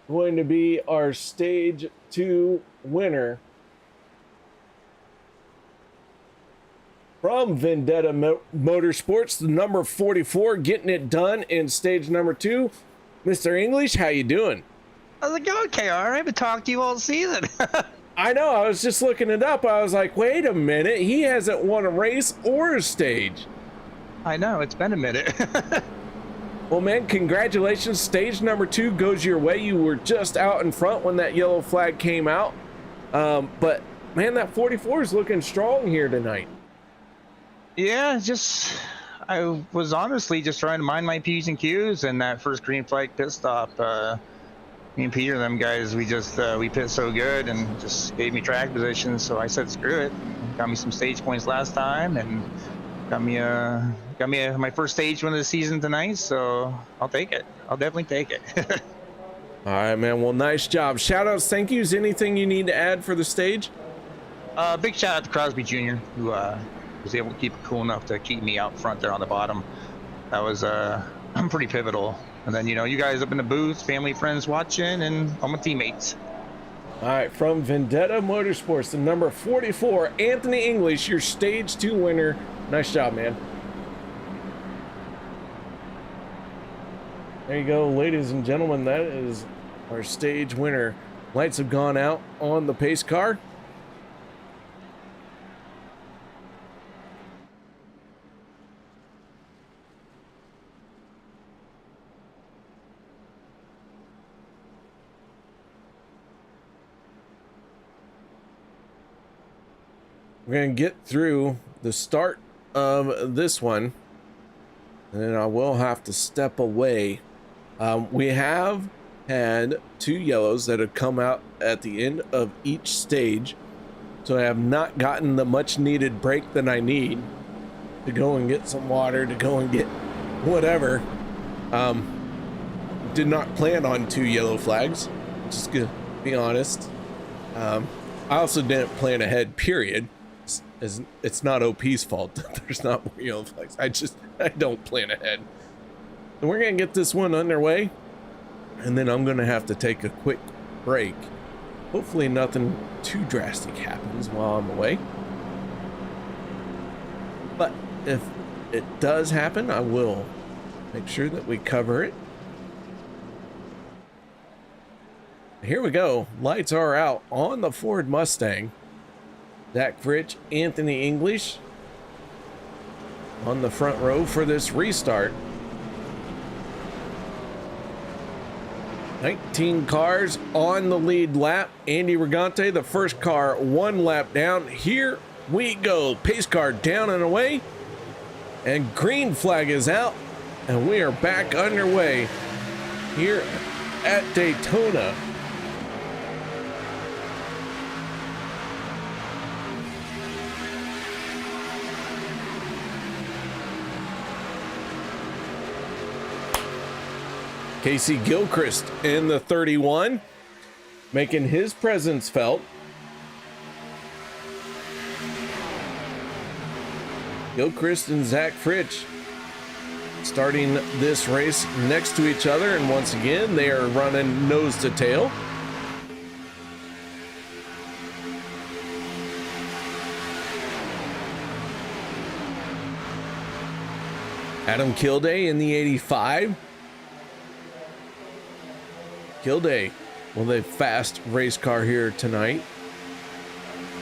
going to be our stage 2 winner. From Vendetta Motorsports, the number 44, getting it done in stage number 2. Mr. English, how you doing? How's it going, KR? I haven't talked to you all season. I know, I was just looking it up. I was like, wait a minute, he hasn't won a race or a stage. I know, it's been a minute. Well, man, congratulations. Stage number 2 goes your way. You were just out in front when that yellow flag came out. But, man, that 44 is looking strong here tonight. Yeah, I was honestly just trying to mind my P's and Q's, and that first green flag pit stop, me and Peter, them guys, we pit so good and just gave me track position. So I said, screw it. Got me some stage points last time, and got me my first stage win of the season tonight. So I'll take it. I'll definitely take it. All right, man. Well, nice job. Shout outs, thank yous. Anything you need to add for the stage? Big shout out to Crosby Jr., who was able to keep it cool enough to keep me out front there on the bottom. That was pretty pivotal. And then, you guys up in the booth, family, friends watching, and all my teammates. All right, from Vendetta Motorsports, the number 44, Anthony English, your stage 2 winner. Nice job, man. There you go, ladies and gentlemen. That is our stage winner. Lights have gone out on the pace car. We're going to get through the start of this one, and then I will have to step away. We have had 2 yellows that have come out at the end of each stage, so I have not gotten the much needed break that I need to go and get some water, to go and get whatever. Did not plan on 2 yellow flags, just gonna be honest. I also didn't plan ahead, period. It's not OP's fault that there's not more yellow flags. I don't plan ahead. So we're gonna get this one underway, and then I'm gonna have to take a quick break. Hopefully nothing too drastic happens while I'm away. But if it does happen, I will make sure that we cover it. Here we go. Lights are out on the Ford Mustang. Zach Fritch, Anthony English on the front row for this restart. 19 cars on the lead lap. Andy Regante, the first car, 1 lap down. Here we go. Pace car down and away. And green flag is out. And we are back underway here at Daytona. Casey Gilchrist in the 31, making his presence felt. Gilchrist and Zach Fritch starting this race next to each other, and once again they are running nose to tail. Adam Kilday in the 85. Kilday with a fast race car here tonight.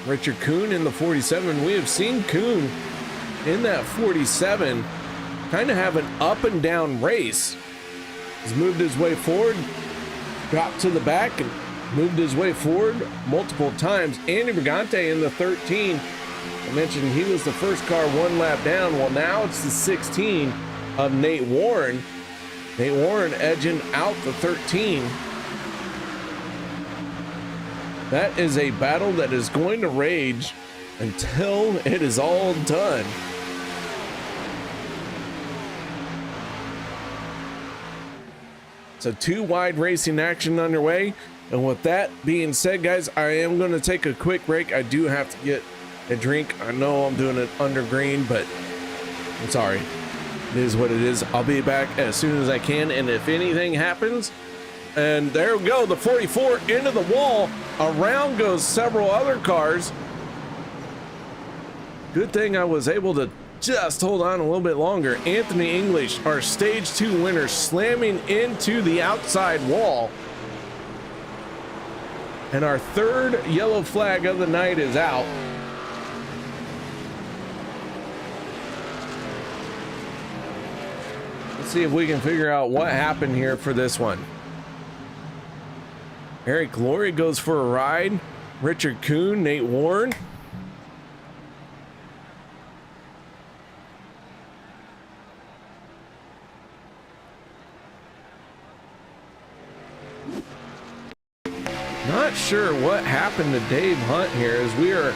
Richard Kuhn in the 47. We have seen Kuhn in that 47 kind of have an up and down race. He's moved his way forward, dropped to the back, and moved his way forward multiple times. Andy Brigante in the 13. I mentioned he was the first car 1 lap down. Well, now it's the 16 of Nate Warren. Nate Warren edging out the 13. That is a battle that is going to rage until it is all done. So 2 wide racing action underway. And with that being said, guys, I am going to take a quick break. I do have to get a drink. I know I'm doing it under green, but I'm sorry. It is what it is. I'll be back as soon as I can. And if anything happens, and there we go, the 44 into the wall. Around goes several other cars. Good thing I was able to just hold on a little bit longer. Anthony English, our stage 2 winner, slamming into the outside wall. And our 3rd yellow flag of the night is out. Let's see if we can figure out what happened here for this one. Eric Laurie goes for a ride. Richard Kuhn, Nate Warren. Not sure what happened to Dave Hunt here, as we are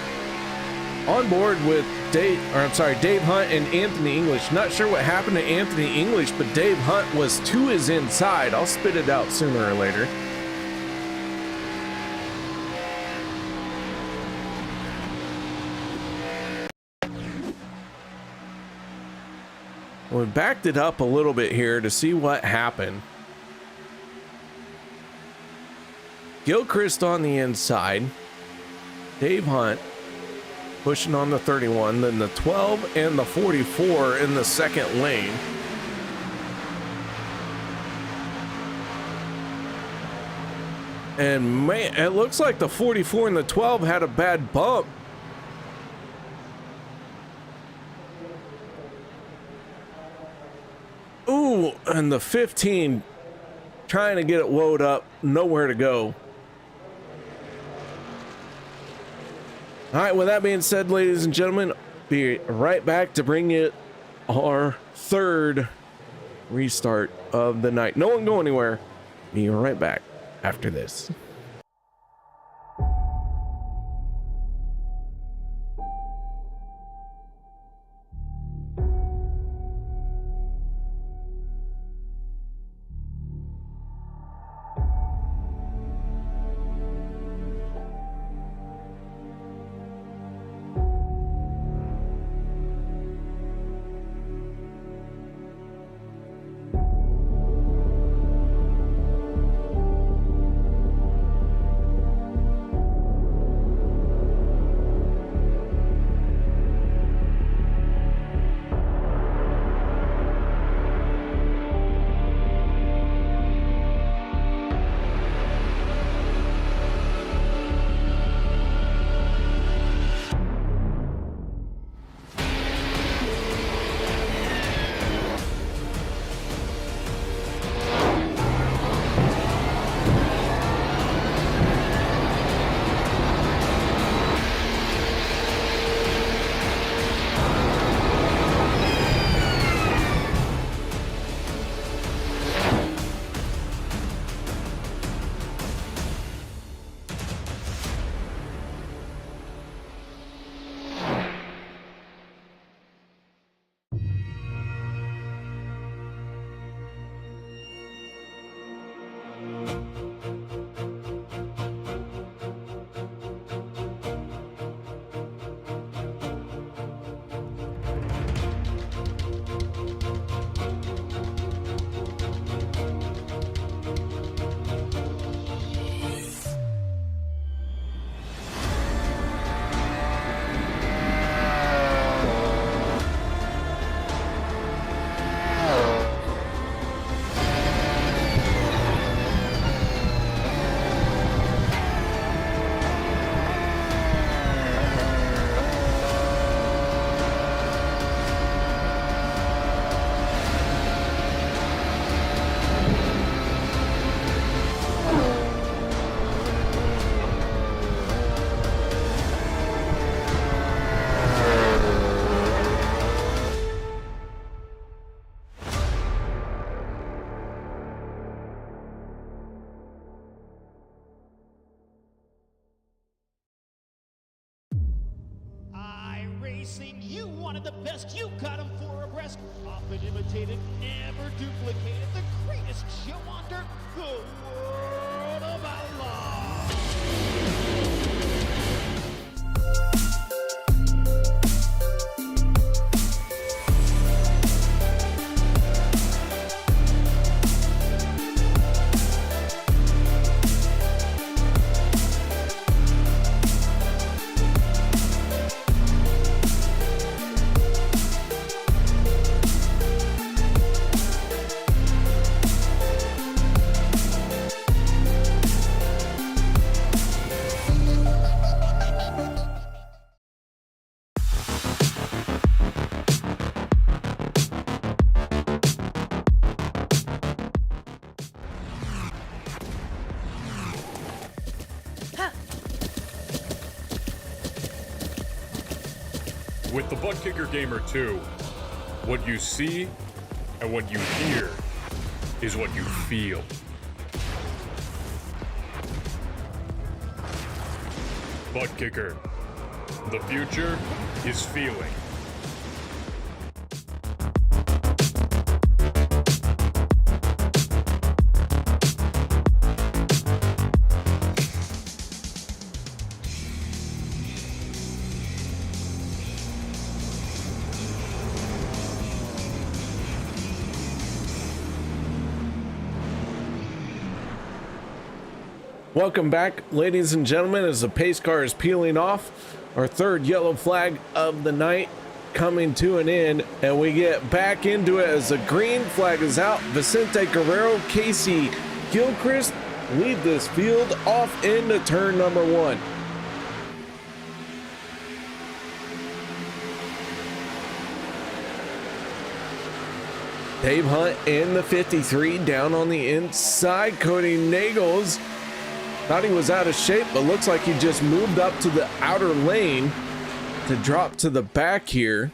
on board with Dave Hunt and Anthony English. Not sure what happened to Anthony English, but Dave Hunt was to his inside. I'll spit it out sooner or later. We backed it up a little bit here to see what happened. Gilchrist on the inside. Dave Hunt pushing on the 31, then the 12 and the 44 in the second lane. And man, it looks like the 44 and the 12 had a bad bump. Ooh, and the 15 trying to get it woed up, nowhere to go. All right, with that being said, ladies and gentlemen, be right back to bring you our 3rd restart of the night. No one go anywhere. Be right back after this. racing. You wanted the best. You got them 4 abreast. Often imitated, never duplicated. The greatest show on dirt. The World of Outlaws. With the Butt Kicker Gamer 2, what you see and what you hear is what you feel. Butt Kicker. The future is feeling. Welcome back, ladies and gentlemen, as the pace car is peeling off. Our third yellow flag of the night coming to an end, and we get back into it as the green flag is out. Vicente Guerrero, Casey Gilchrist lead this field off into turn number 1. Dave Hunt in the 53 down on the inside. Cody Nagels thought he was out of shape, but looks like he just moved up to the outer lane to drop to the back here.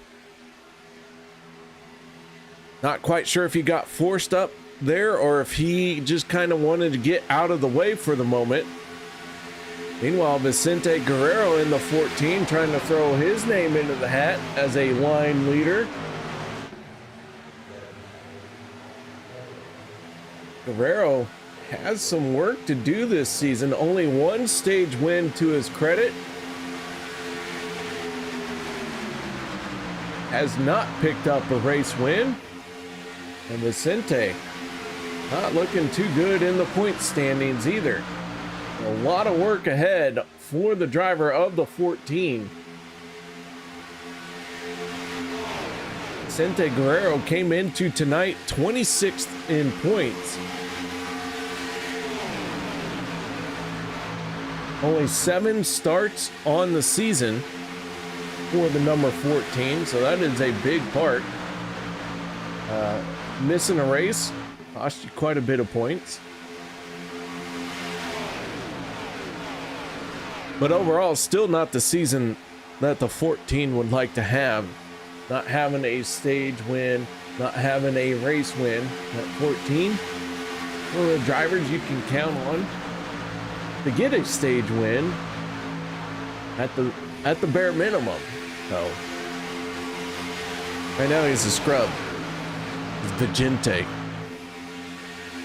Not quite sure if he got forced up there or if he just kind of wanted to get out of the way for the moment. Meanwhile, Vicente Guerrero in the 14 trying to throw his name into the hat as a line leader. Guerrero has some work to do this season. Only one stage win to his credit. Has not picked up a race win. And Vicente not looking too good in the point standings either. A lot of work ahead for the driver of the 14. Vicente Guerrero came into tonight 26th in points. Only 7 starts on the season for the number 14, so that is a big part. Missing a race cost you quite a bit of points. But overall, still not the season that the 14 would like to have. Not having a stage win, not having a race win. At 14, one of the drivers you can count on to get a stage win at the bare minimum. So right now he's a scrub. He's Vigente.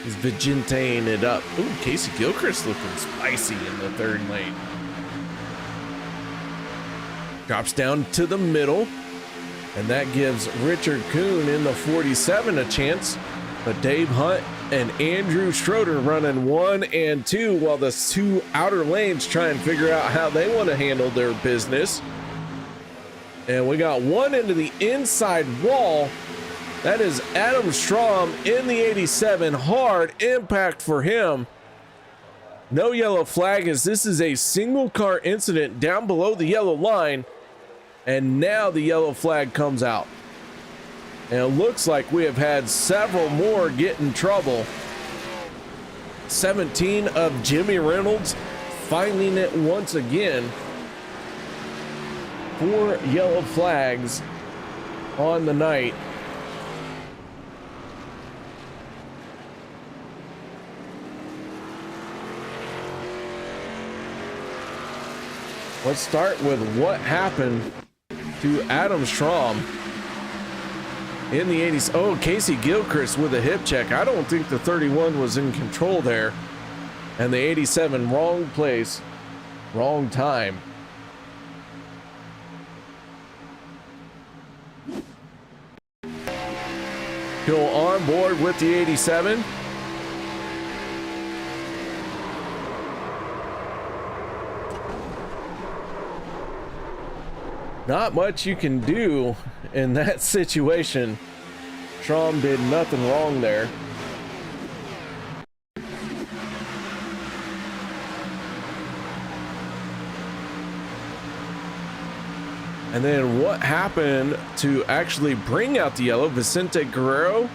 He's Vigenteing it up. Ooh, Casey Gilchrist looking spicy in the 3rd lane. Drops down to the middle, and that gives Richard Kuhn in the 47 a chance. But Dave Hunt and Andrew Schroeder running 1 and 2 while the 2 outer lanes try and figure out how they want to handle their business. And we got one into the inside wall. That is Adam Strom in the 87. Hard impact for him. No yellow flag as this is a single car incident down below the yellow line. And now the yellow flag comes out. And it looks like we have had several more get in trouble. 17 of Jimmy Reynolds finding it once again. 4 yellow flags on the night. Let's start with what happened to Adam Strom in the 80s. Oh, Casey Gilchrist with a hip check. I don't think the 31 was in control there. And the 87, wrong place, wrong time. Go on board with the 87. Not much you can do in that situation. Strom did nothing wrong there. And then what happened to actually bring out the yellow? Vicente Guerrero,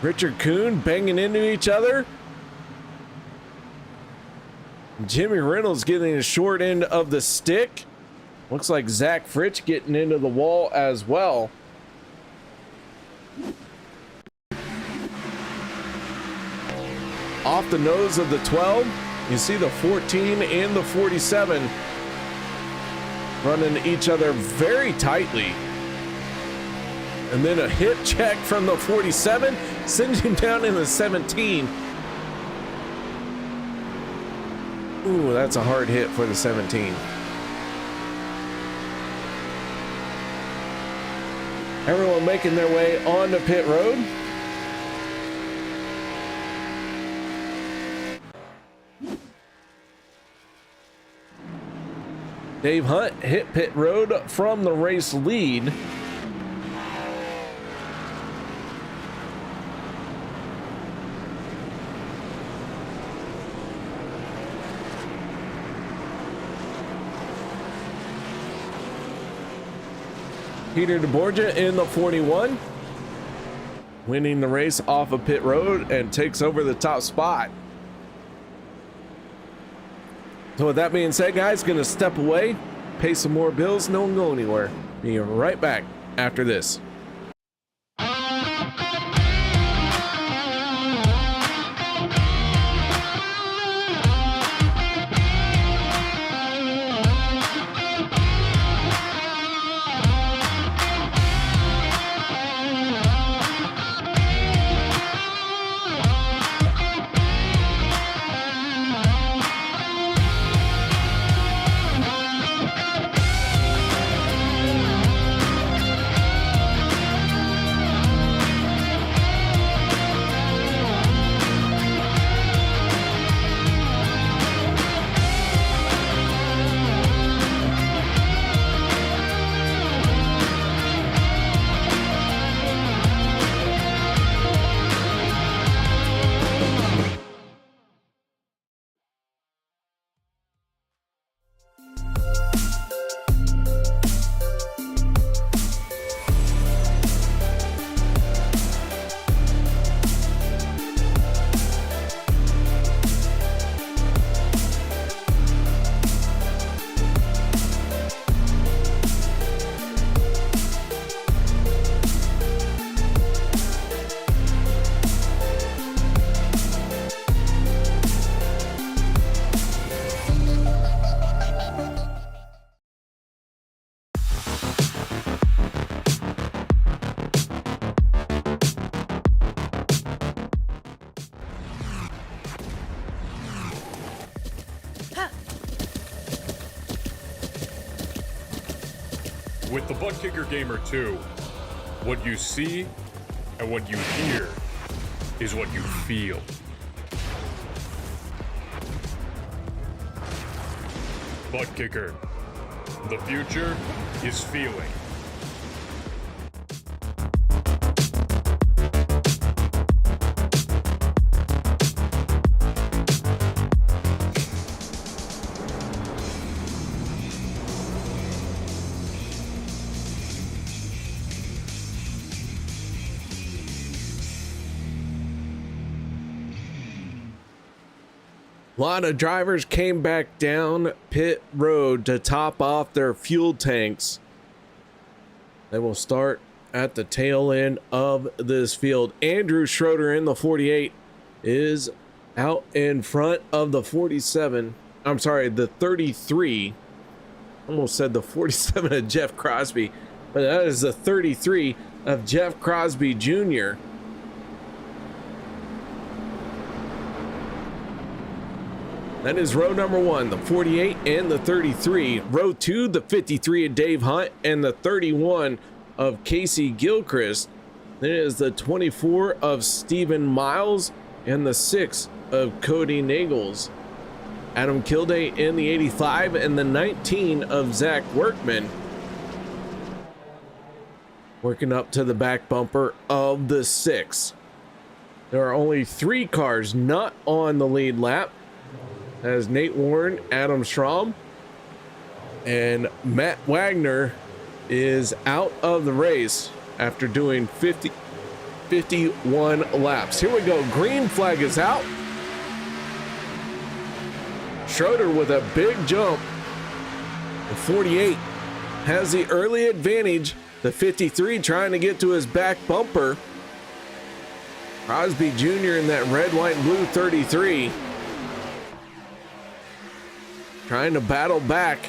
Richard Kuhn banging into each other. Jimmy Reynolds getting a short end of the stick. Looks like Zach Fritsch getting into the wall as well. Off the nose of the 12, you see the 14 and the 47 running each other very tightly. And then a hip check from the 47, sends him down in the 17. Ooh, that's a hard hit for the 17. Everyone making their way onto pit road. Dave Hunt hit pit road from the race lead. Peter DeBorgia in the 41, winning the race off of pit road and takes over the top spot. So with that being said, guys, gonna step away, pay some more bills, don't go anywhere. Be right back after this. With the Butt Kicker Gamer 2, what you see and what you hear is what you feel. Butt Kicker. The future is feeling. A lot of drivers came back down pit road to top off their fuel tanks. They will start at the tail end of this field. Andrew Schroeder in the 48 is out in front of the 47. I'm sorry, the 33. almost said the 47 of Jeff Crosby, but that is the 33 of Jeff Crosby Jr. That is row number 1, the 48 and the 33. Row 2, the 53 of Dave Hunt and the 31 of Casey Gilchrist. Then it is the 24 of Stephen Miles and the 6 of Cody Nagels. Adam Kilday in the 85 and the 19 of Zach Workman. Working up to the back bumper of the 6. There are only 3 cars not on the lead lap, as Nate Warren, Adam Schramm, and Matt Wagner is out of the race after doing 51 laps. Here we go. Green flag is out. Schroeder with a big jump. The 48 has the early advantage. The 53 trying to get to his back bumper. Crosby Jr. in that red, white, and blue 33. Trying to battle back,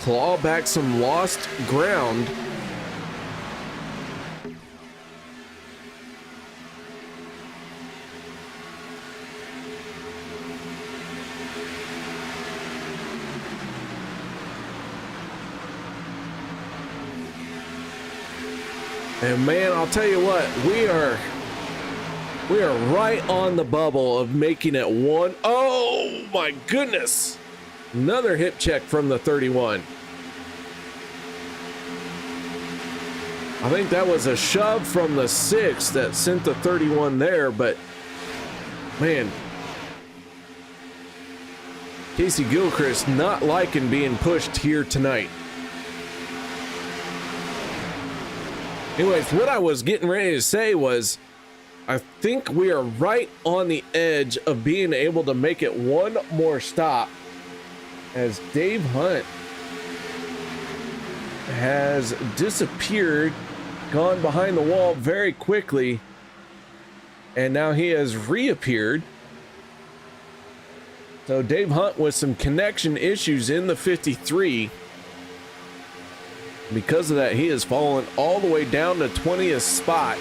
claw back some lost ground. And man, I'll tell you what, we are right on the bubble of making it one. Oh my goodness. Another hip check from the 31. I think that was a shove from the 6 that sent the 31 there, but man, Casey Gilchrist not liking being pushed here tonight. Anyways, what I was getting ready to say was, I think we are right on the edge of being able to make it one more stop, as Dave Hunt has disappeared, gone behind the wall very quickly, and now he has reappeared. So Dave Hunt with some connection issues in the 53. Because of that, he has fallen all the way down to 20th spot.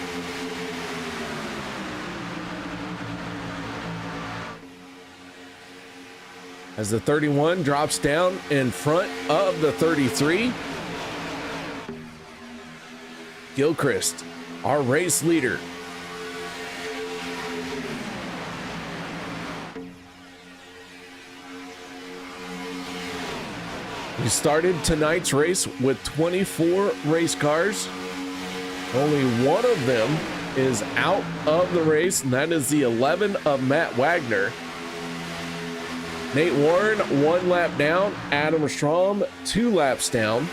As the 31 drops down in front of the 33. Gilchrist, our race leader. We started tonight's race with 24 race cars. Only one of them is out of the race, and that is the 11 of Matt Wagner. Nate Warren, 1 lap down. Adam Schramm, 2 laps down.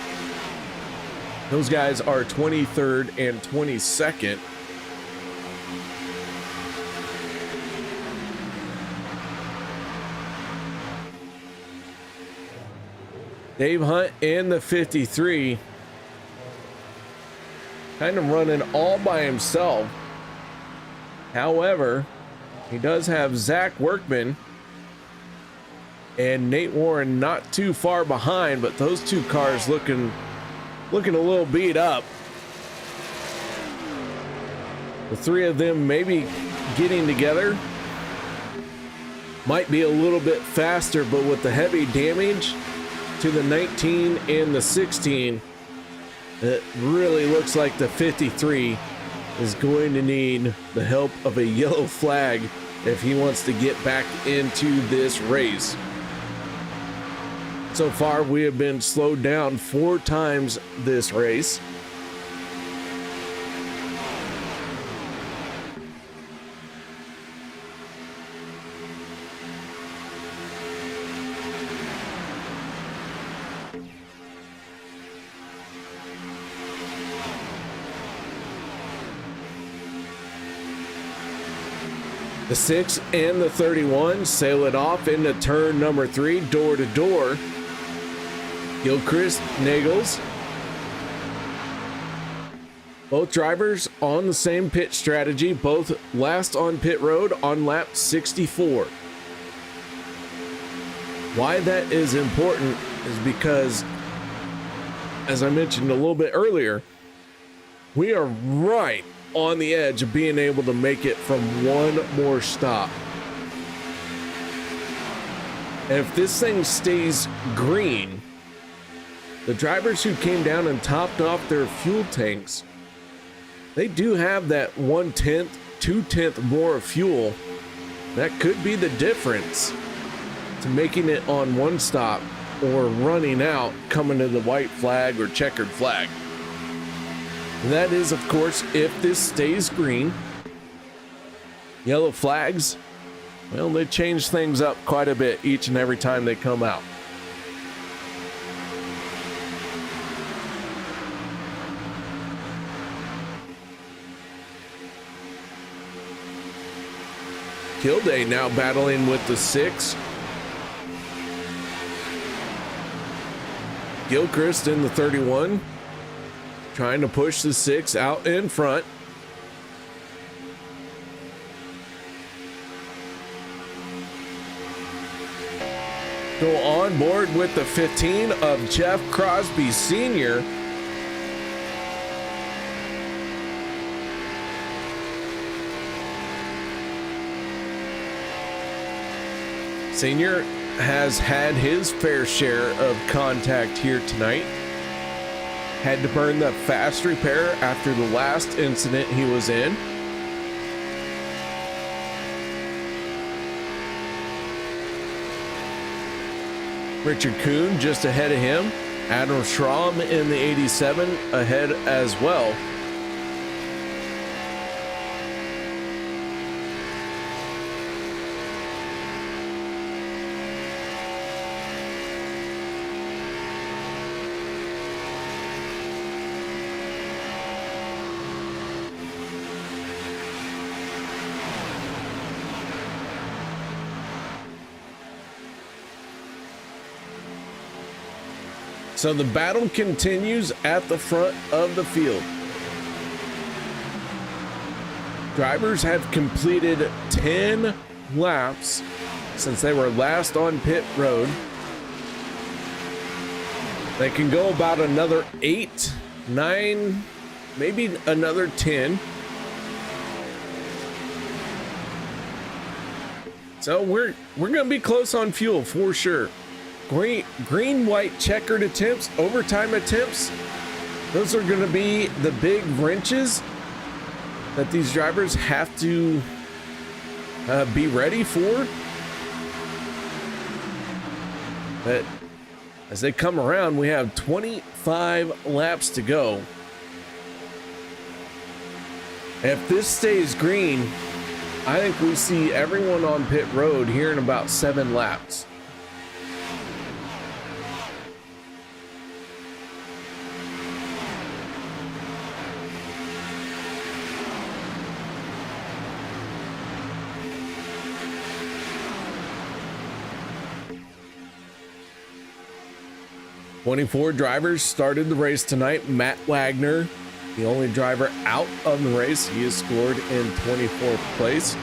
Those guys are 23rd and 22nd. Dave Hunt in the 53. Kind of running all by himself. However, he does have Zach Workman and Nate Warren not too far behind, but those 2 cars looking a little beat up. The 3 of them maybe getting together. Might be a little bit faster, but with the heavy damage to the 19 and the 16, it really looks like the 53 is going to need the help of a yellow flag if he wants to get back into this race. So far, we have been slowed down 4 times this race. The 6 and the 31 sail it off into turn number 3, door to door. Gilchrist, Nagels. Both drivers on the same pit strategy, both last on pit road on lap 64. Why that is important is because, as I mentioned a little bit earlier, we are right on the edge of being able to make it from one more stop. And if this thing stays green, the drivers who came down and topped off their fuel tanks, they do have that 1/10, 2/10 more of fuel. That could be the difference to making it on one stop or running out, coming to the white flag or checkered flag. And that is, of course, if this stays green. Yellow flags, well, they change things up quite a bit each and every time they come out. Kilday now battling with the 6. Gilchrist in the 31. Trying to push the 6 out in front. Go on board with the 15 of Jeff Crosby Sr. Senior has had his fair share of contact here tonight. Had to burn the fast repair after the last incident he was in. Richard Kuhn just ahead of him. Adam Schramm in the 87 ahead as well. So the battle continues at the front of the field. Drivers have completed 10 laps since they were last on pit road. They can go about another 8, 9, maybe another 10. So we're gonna be close on fuel for sure. Green, white, checkered attempts, overtime attempts, those are going to be the big wrenches that these drivers have to be ready for. But as they come around, we have 25 laps to go. If this stays green, I think we see everyone on pit road here in about 7 laps. "24 drivers started the race tonight. Matt Wagner, the only driver out of the race. He is scored in 24th place.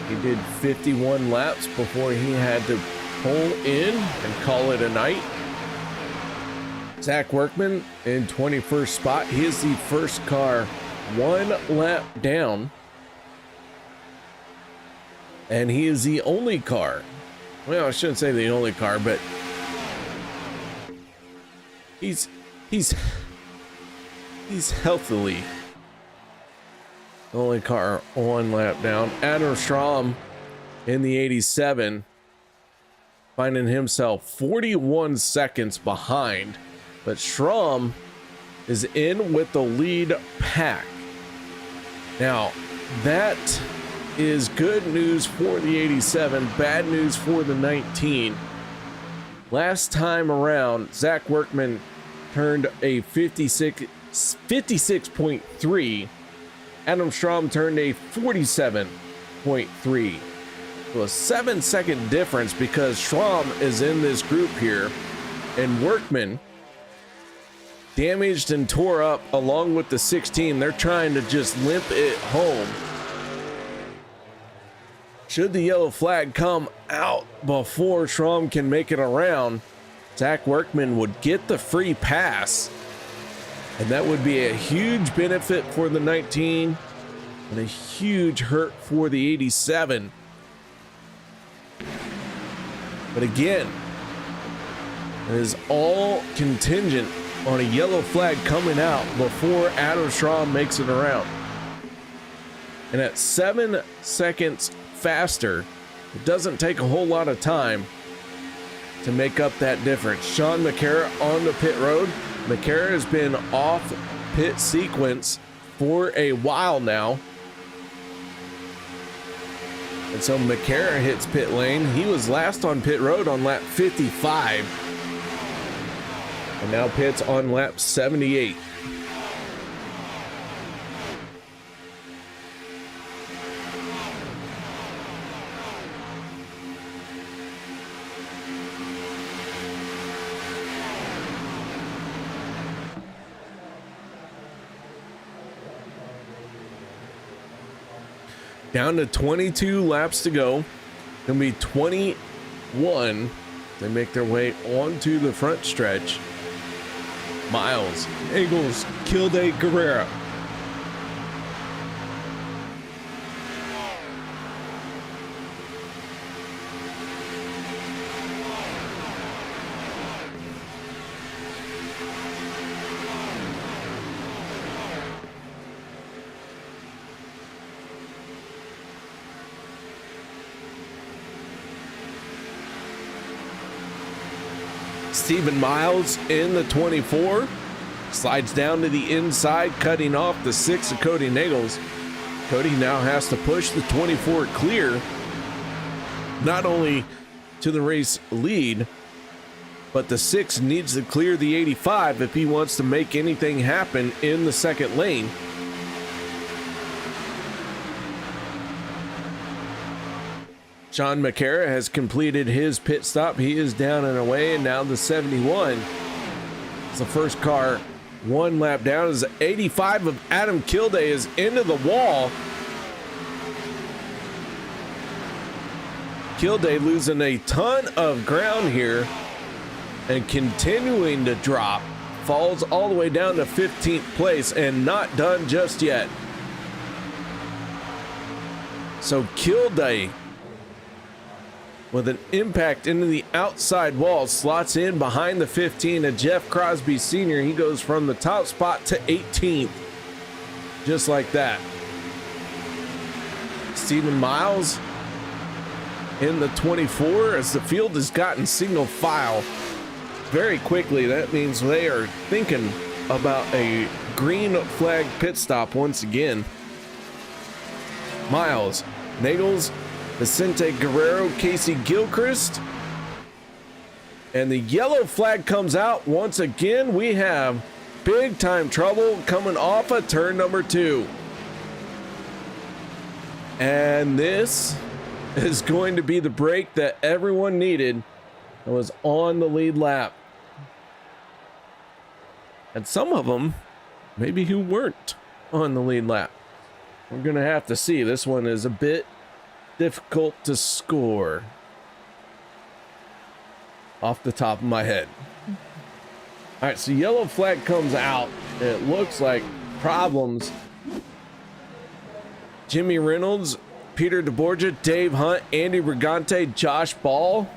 He did 51 laps before he had to pull in and call it a night. Zach Workman in 21st spot. He is the first car 1 lap down. And he is the only car. Well, I shouldn't say the only car, but he's healthily the only car 1 lap down. Adam Schramm in the 87, finding himself 41 seconds behind, but Schramm is in with the lead pack. Now, that is good news for the 87, bad news for the 19. Last time around, Zach Workman turned a 56.3. Adam Schramm turned a 47.3. So a 7-second difference because Schramm is in this group here, and Workman damaged and tore up along with the 16. They're trying to just limp it home. Should the yellow flag come out before Schramm can make it around, Zach Workman would get the free pass, and that would be a huge benefit for the 19 and a huge hurt for the 87. But again, it is all contingent on a yellow flag coming out before Adam Schramm makes it around. And at 7 seconds faster, it doesn't take a whole lot of time to make up that difference. Sean McCara on the pit road. McCara has been off pit sequence for a while now. And so McCara hits pit lane. He was last on pit road on lap 55. And now pits on lap 78. Down to 22 laps to go. Gonna be 21. They make their way onto the front stretch. Miles, Eagles, Kilday, Guerrero. Stephen Miles in the 24 slides down to the inside, cutting off the 6 of Cody Nagels. Cody now has to push the 24 clear, not only to the race lead, but the 6 needs to clear the 85 if he wants to make anything happen in the second lane. Sean McCara has completed his pit stop. He is down and away, and now the 71. It's the first car 1 lap down as 85 of Adam Kilday is into the wall. Kilday losing a ton of ground here and continuing to drop. Falls all the way down to 15th place and not done just yet. So Kilday, with an impact into the outside wall, slots in behind the 15 of Jeff Crosby Sr. He goes from the top spot to 18th, just like that. Stephen Miles in the 24 as the field has gotten single file very quickly. That means they are thinking about a green flag pit stop once again. Miles, Nagels, Vicente Guerrero, Casey Gilchrist, and the yellow flag comes out once again. We have big time trouble coming off of turn number 2. And this is going to be the break that everyone needed that was on the lead lap. And some of them, maybe who weren't on the lead lap. We're going to have to see. This one is a bit difficult to score off the top of my head. All right, so yellow flag comes out. It looks like problems. Jimmy Reynolds, Peter DeBorgia, Dave Hunt, Andy Brigante, Josh Ball.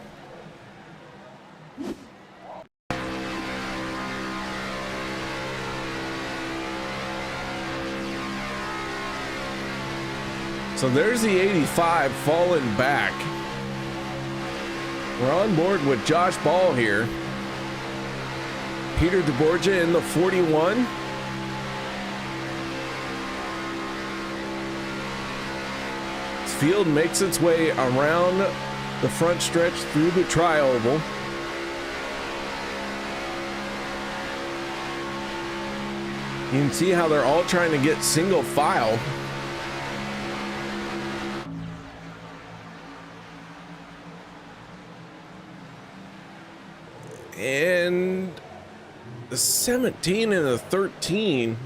So there's the 85 falling back. We're on board with Josh Ball here. Peter DeBorgia in the 41. Field makes its way around the front stretch through the tri-oval. You can see how they're all trying to get single file. And the 17 and the 13.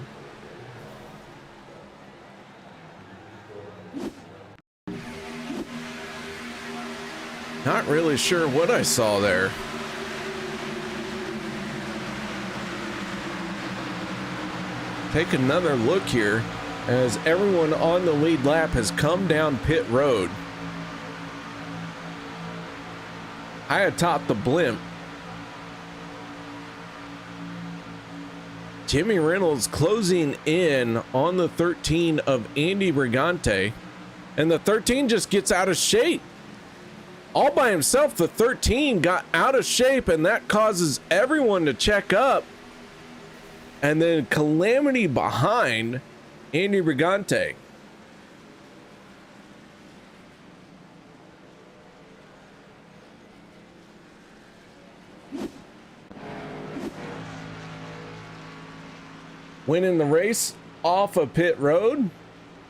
Not really sure what I saw there. take another look here as everyone on the lead lap has come down pit road. High atop the blimp, Jimmy Reynolds closing in on the 13 of Andy Brigante, and the 13 just gets out of shape. All by himself, the 13 got out of shape, and that causes everyone to check up. And then calamity behind Andy Brigante. Winning the race off of pit road.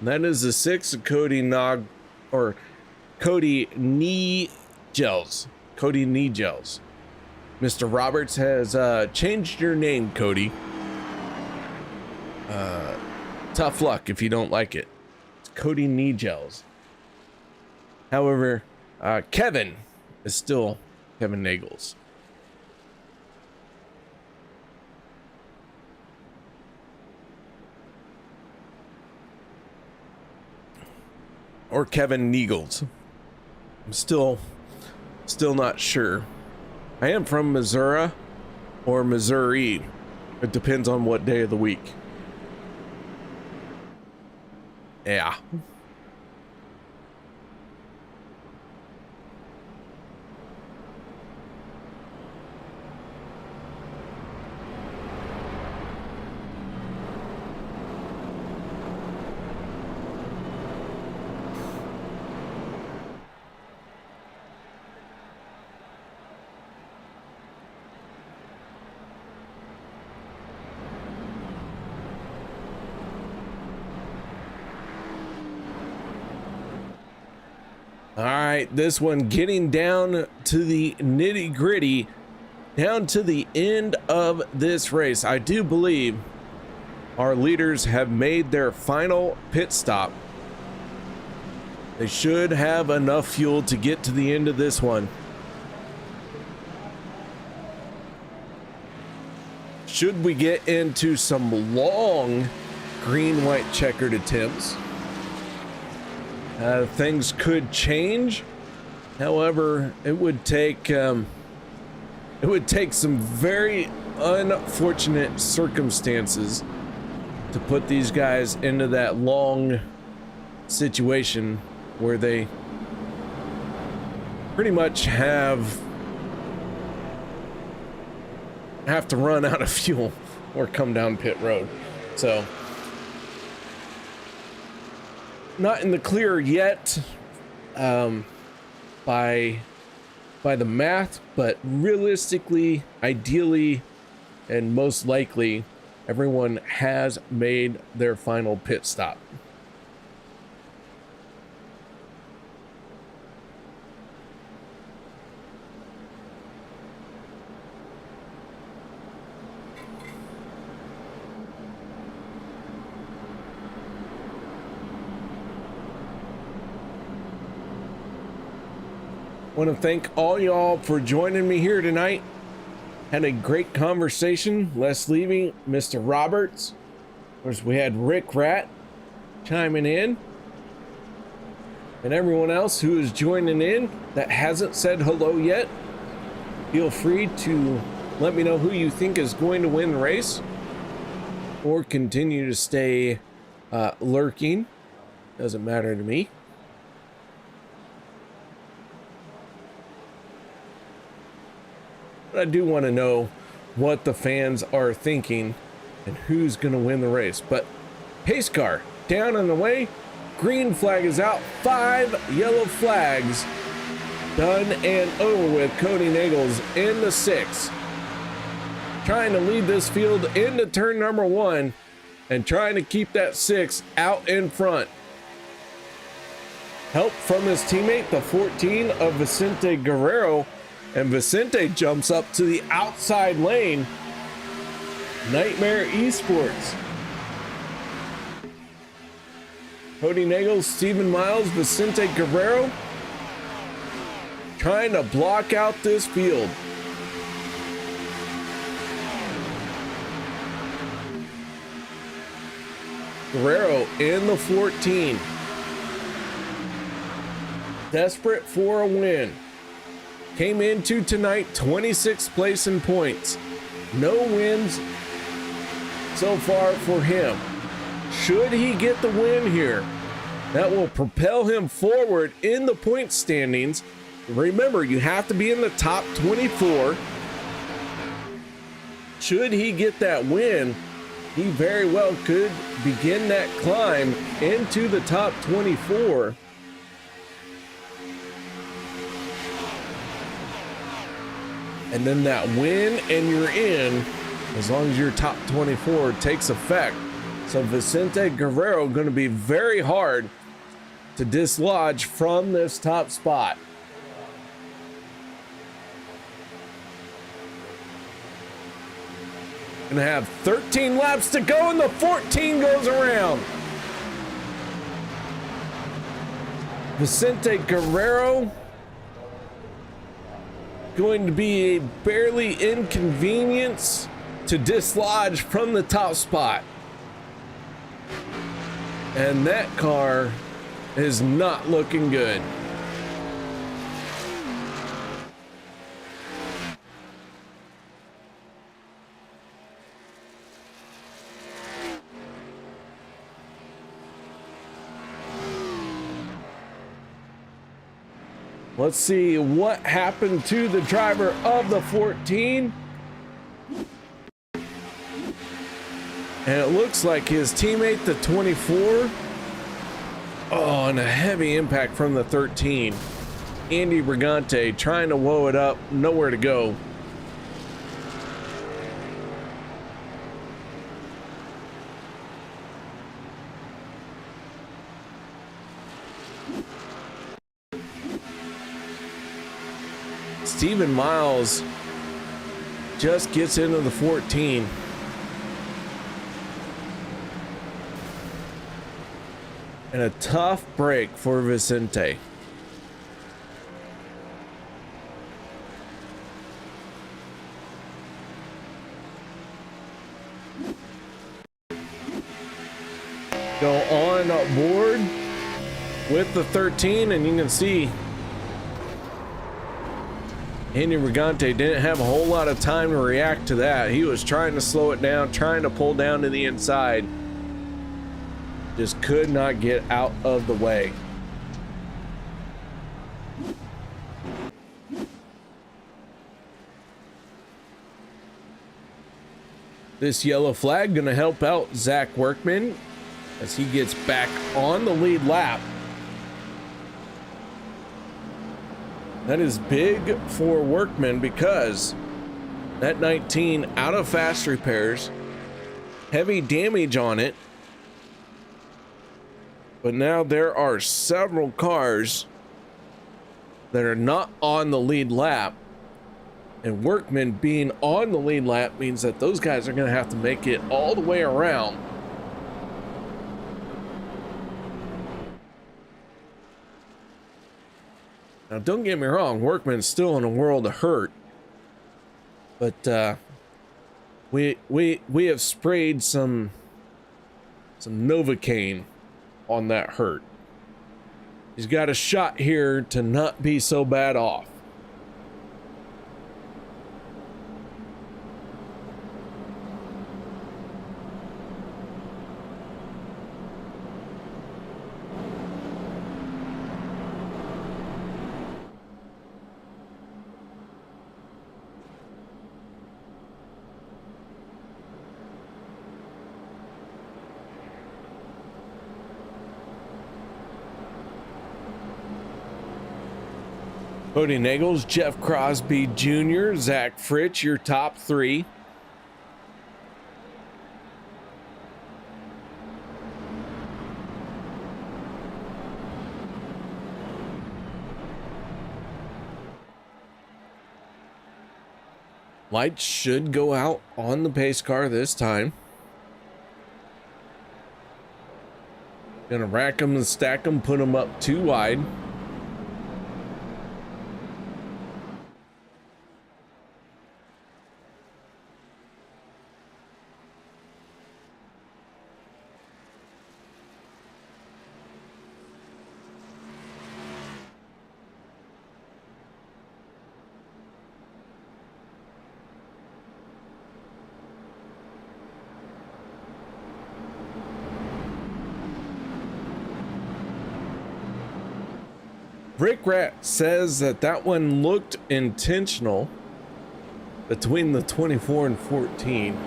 That is the 6 of Cody Knee Gels. Cody Knee Gels. Mr. Roberts has changed your name, Cody. Tough luck if you don't like it. It's Cody Knee Gels. However, Kevin is still Kevin Nagels. Or Kevin Neagles. I'm still not sure. I am from Missouri or Missouri. It depends on what day of the week. Yeah. All right, this one getting down to the nitty gritty, down to the end of this race. I do believe our leaders have made their final pit stop. They should have enough fuel to get to the end of this one. Should we get into some long green-white checkered attempts, things could change. However, it would take some very unfortunate circumstances to put these guys into that long situation where they pretty much have to run out of fuel or come down pit road. So not in the clear yet by the math, but realistically, ideally, and most likely, everyone has made their final pit stop. Want to thank all y'all for joining me here tonight. Had a great conversation. Les Levy, Mr. Roberts. Of course, we had Rick Rat chiming in. And everyone else who is joining in that hasn't said hello yet, feel free to let me know who you think is going to win the race. Or continue to stay lurking. Doesn't matter to me. I do want to know what the fans are thinking and who's going to win the race. But pace car down and away. Green flag is out. 5 yellow flags. Done and over with. Cody Nagels in the 6. Trying to lead this field into turn number 1 and trying to keep that 6 out in front. Help from his teammate, the 14 of Vicente Guerrero. And Vicente jumps up to the outside lane. Nightmare Esports. Cody Nagels, Steven Miles, Vicente Guerrero trying to block out this field. Guerrero in the 14. Desperate for a win. Came into tonight 26th place in points. No wins so far for him. Should he get the win here, that will propel him forward in the point standings. Remember, you have to be in the top 24. Should he get that win, he very well could begin that climb into the top 24. And then that win and you're in, as long as your top 24 takes effect. So Vicente Guerrero going to be very hard to dislodge from this top spot. Gonna have 13 laps to go and the 14 goes around. Vicente Guerrero going to be a barely inconvenience to dislodge from the top spot. And that car is not looking good. Let's see what happened to the driver of the 14. And it looks like his teammate, the 24. Oh, and a heavy impact from the 13. Andy Brigante trying to woe it up, nowhere to go. Steven Miles just gets into the 14. And a tough break for Vicente. Go on board with the 13, and you can see Andy Brigante didn't have a whole lot of time to react to that. He was trying to slow it down, trying to pull down to the inside. Just could not get out of the way. This yellow flag gonna help out Zach Workman as he gets back on the lead lap. That is big for Workman because that 19 out of fast repairs, heavy damage on it. But now there are several cars that are not on the lead lap. And Workman being on the lead lap means that those guys are going to have to make it all the way around. Now, don't get me wrong, Workman's still in a world of hurt. But we have sprayed some Novocaine on that hurt. He's got a shot here to not be so bad off. Cody Nagels, Jeff Crosby Jr., Zach Fritsch, your top three. Lights should go out on the pace car this time. Gonna rack them and stack them, put them up too wide. Brick Rat says that that one looked intentional between the 24 and 14.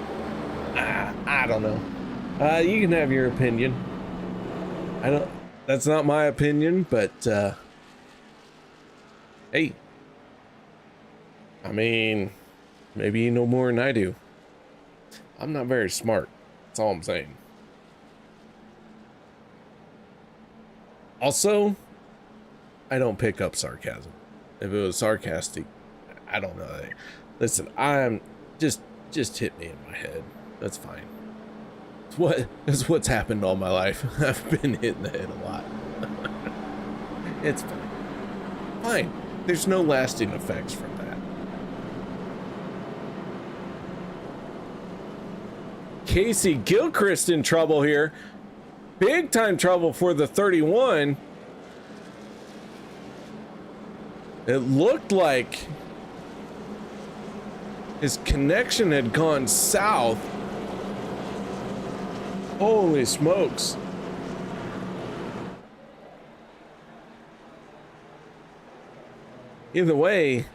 I don't know. You can have your opinion. That's not my opinion, but hey, I mean, maybe you know more than I do. I'm not very smart. That's all I'm saying. Also, I don't pick up sarcasm. If it was sarcastic, I don't know. Listen, I'm just hit me in my head. That's fine. It's what's happened all my life. I've been hit in the head a lot. It's fine. Fine. There's no lasting effects from that. Casey Gilchrist in trouble here. Big time trouble for the 31. It looked like his connection had gone south. Holy smokes. Either way,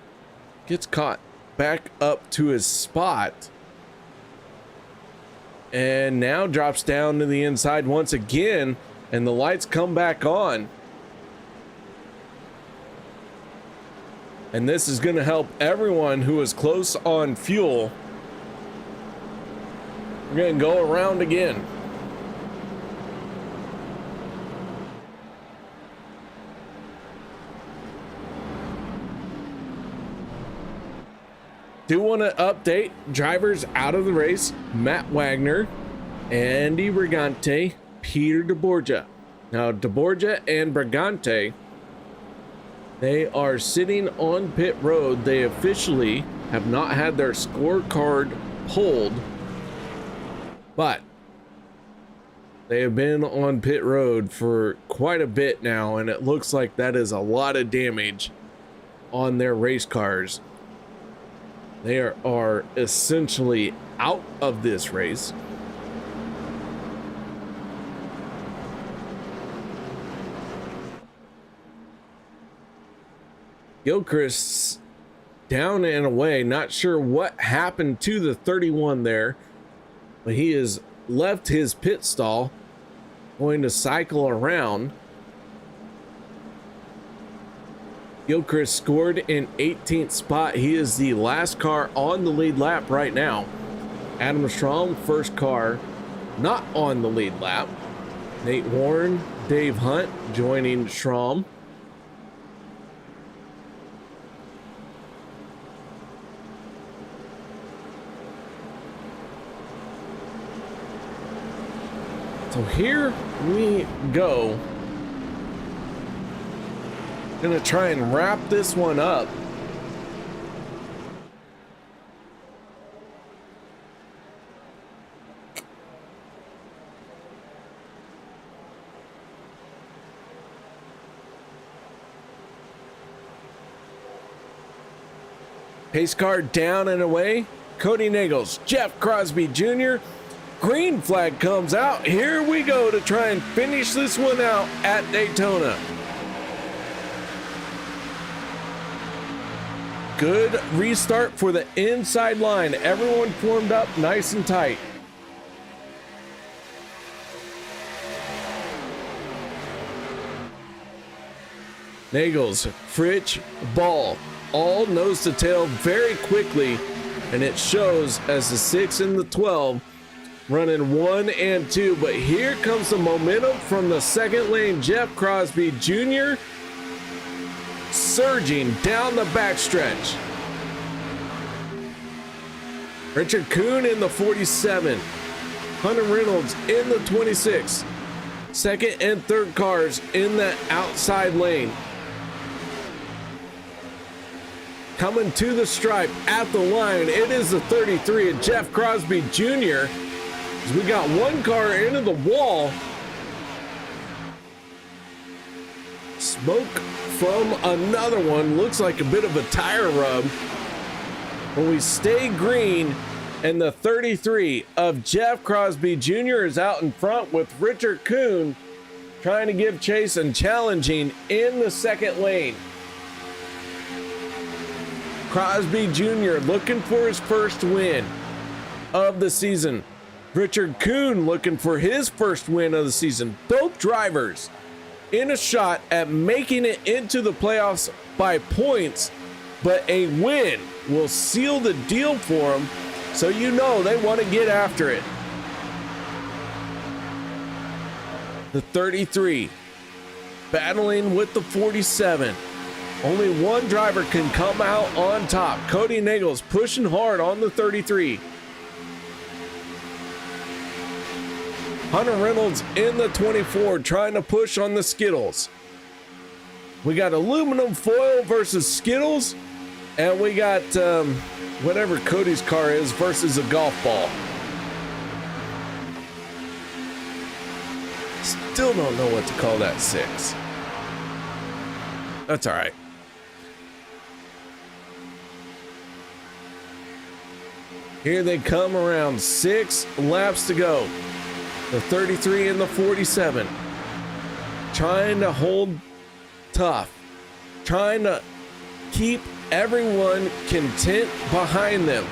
gets caught back up to his spot. And now drops down to the inside once again, and the lights come back on. And this is going to help everyone who is close on fuel. We're going to go around again. Do want to update drivers out of the race: Matt Wagner, Andy Brigante, Peter DeBorgia. Now DeBorgia and Brigante, they are sitting on pit road. They officially have not had their scorecard pulled, but they have been on pit road for quite a bit now, and it looks like that is a lot of damage on their race cars. They are essentially out of this race. Gilchrist's down and away. Not sure what happened to the 31 there, but he has left his pit stall, going to cycle around. Gilchrist scored in 18th spot. He is the last car on the lead lap right now. Adam Strom, first car not on the lead lap. Nate Warren, Dave Hunt joining Strom. So here we go. Gonna try and wrap this one up. Pace car down and away. Cody Nagels, Jeff Crosby Jr. Green flag comes out. Here we go to try and finish this one out at Daytona. Good restart for the inside line. Everyone formed up nice and tight. Nagels, Fritsch, Ball, all nose to tail very quickly, and it shows as the 6 and the 12 running 1 and 2. But here comes the momentum from the second lane. Jeff Crosby Jr. surging down the backstretch. Richard Kuhn in the 47. Hunter Reynolds in the 26. Second and third cars in that outside lane. Coming to the stripe at the line, it is the 33 of Jeff Crosby Jr. As we got one car into the wall. Smoke from another one. Looks like a bit of a tire rub. When we stay green, and the 33 of Jeff Crosby Jr. is out in front with Richard Kuhn trying to give chase and challenging in the second lane. Crosby Jr. looking for his first win of the season. Richard Kuhn looking for his first win of the season. Both drivers in a shot at making it into the playoffs by points, but a win will seal the deal for them, so you know they want to get after it. The 33 battling with the 47. Only one driver can come out on top. Cody Nagels pushing hard on the 33. Hunter Reynolds in the 24 trying to push on the Skittles. We got aluminum foil versus Skittles, and we got whatever Cody's car is versus a golf ball. Still don't know what to call that 6. That's all right. Here they come around 6 laps to go. The 33 and the 47 trying to hold tough, trying to keep everyone content behind them.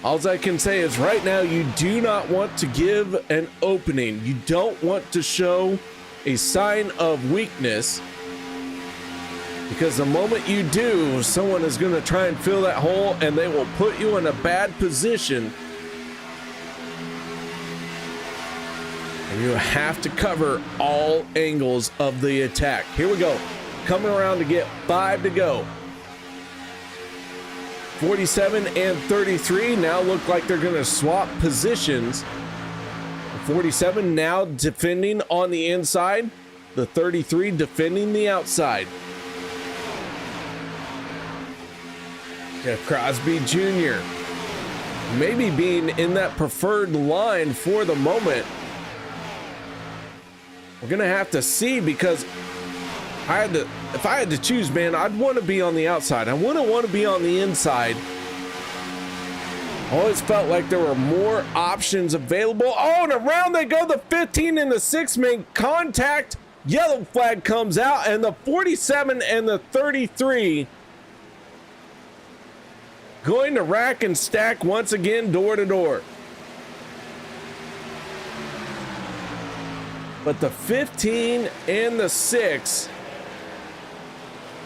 All I can say is right now you do not want to give an opening. You don't want to show a sign of weakness, because the moment you do, someone is going to try and fill that hole and they will put you in a bad position. And you have to cover all angles of the attack. Here we go. Coming around to get 5 to go. 47 and 33 now look like they're going to swap positions. 47 now defending on the inside. The 33 defending the outside. Yeah, Crosby Jr. maybe being in that preferred line for the moment. We're gonna have to see, because if I had to choose, man, I'd want to be on the outside. I wouldn't want to be on the inside. Always felt like there were more options available. Oh, and around they go. The 15 and the 6 make contact. Yellow flag comes out, and the 47 and the 33 going to rack and stack once again, door to door. But the 15 and the 6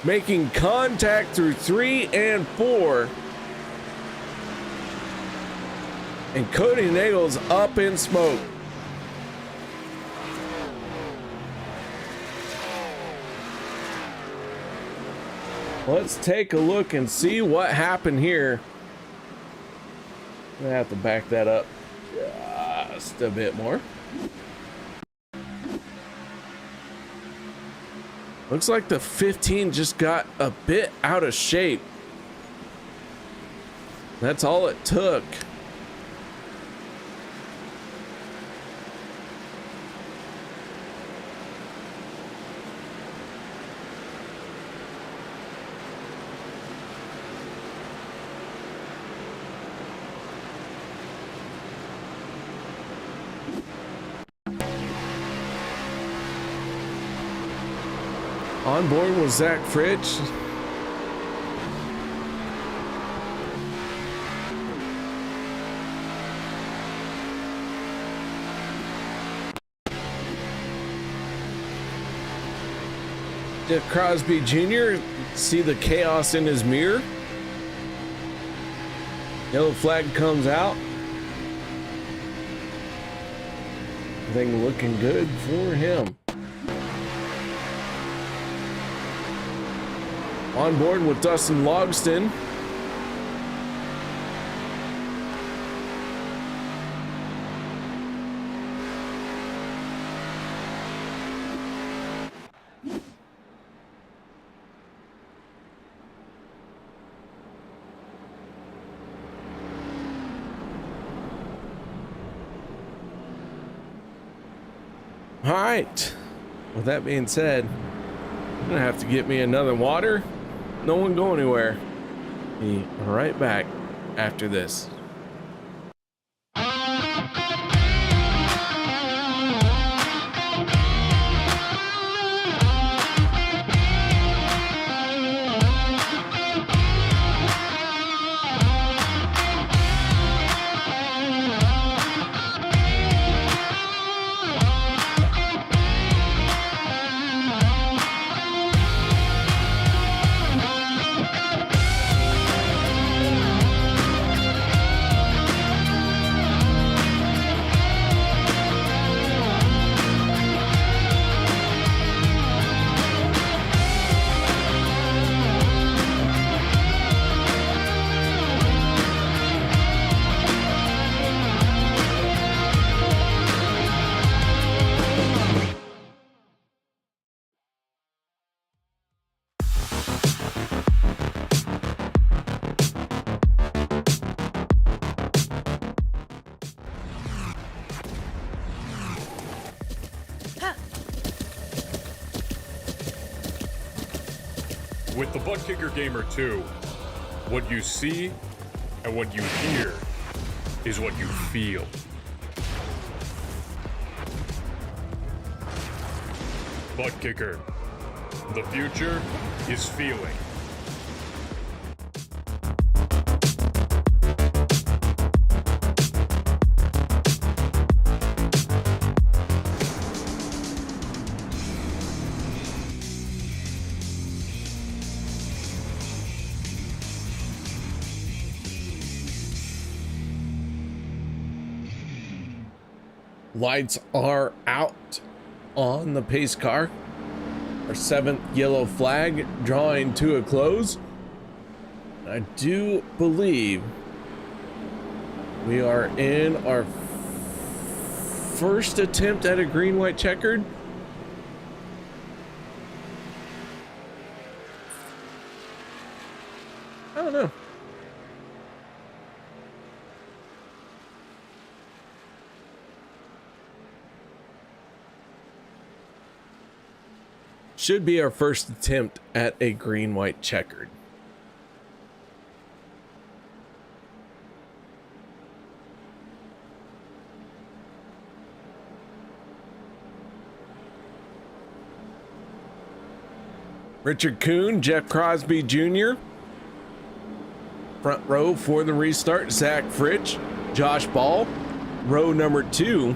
making contact through 3 and 4. And Cody Nagels up in smoke. Let's take a look and see what happened here. I'm gonna have to back that up just a bit more. Looks like the 15 just got a bit out of shape. That's all it took. On board was Zach Fritsch. Did Crosby Jr. see the chaos in his mirror? Yellow flag comes out. Everything looking good for him. On board with Dustin Logston. All right. With that being said, I'm gonna have to get me another water. No one go anywhere. Be right back after this. With the Butt Kicker Gamer 2, what you see and what you hear is what you feel. Butt Kicker. The future is feeling. Lights are out on the pace car. Our 7th yellow flag drawing to a close. I do believe we are in our first attempt at a green, white, checkered. I don't know. Should be our first attempt at a green, white, checkered. Richard Kuhn, Jeff Crosby Jr. Front row for the restart, Zach Fritsch, Josh Ball. Row number 2.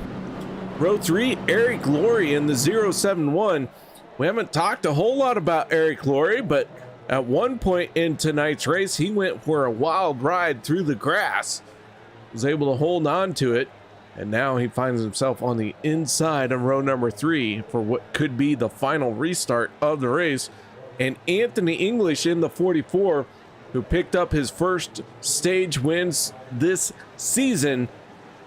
Row 3, Eric Laurie in the 071. We haven't talked a whole lot about Eric Laurie, but at one point in tonight's race, he went for a wild ride through the grass, was able to hold on to it, and now he finds himself on the inside of row number 3 for what could be the final restart of the race. And Anthony English in the 44, who picked up his first stage wins this season,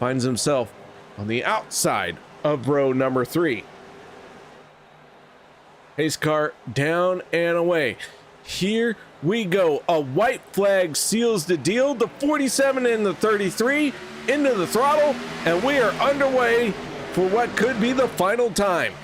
finds himself on the outside of row number 3. Pace car down and away. Here we go. A white flag seals the deal. The 47 and the 33 into the throttle, and we are underway for what could be the final time.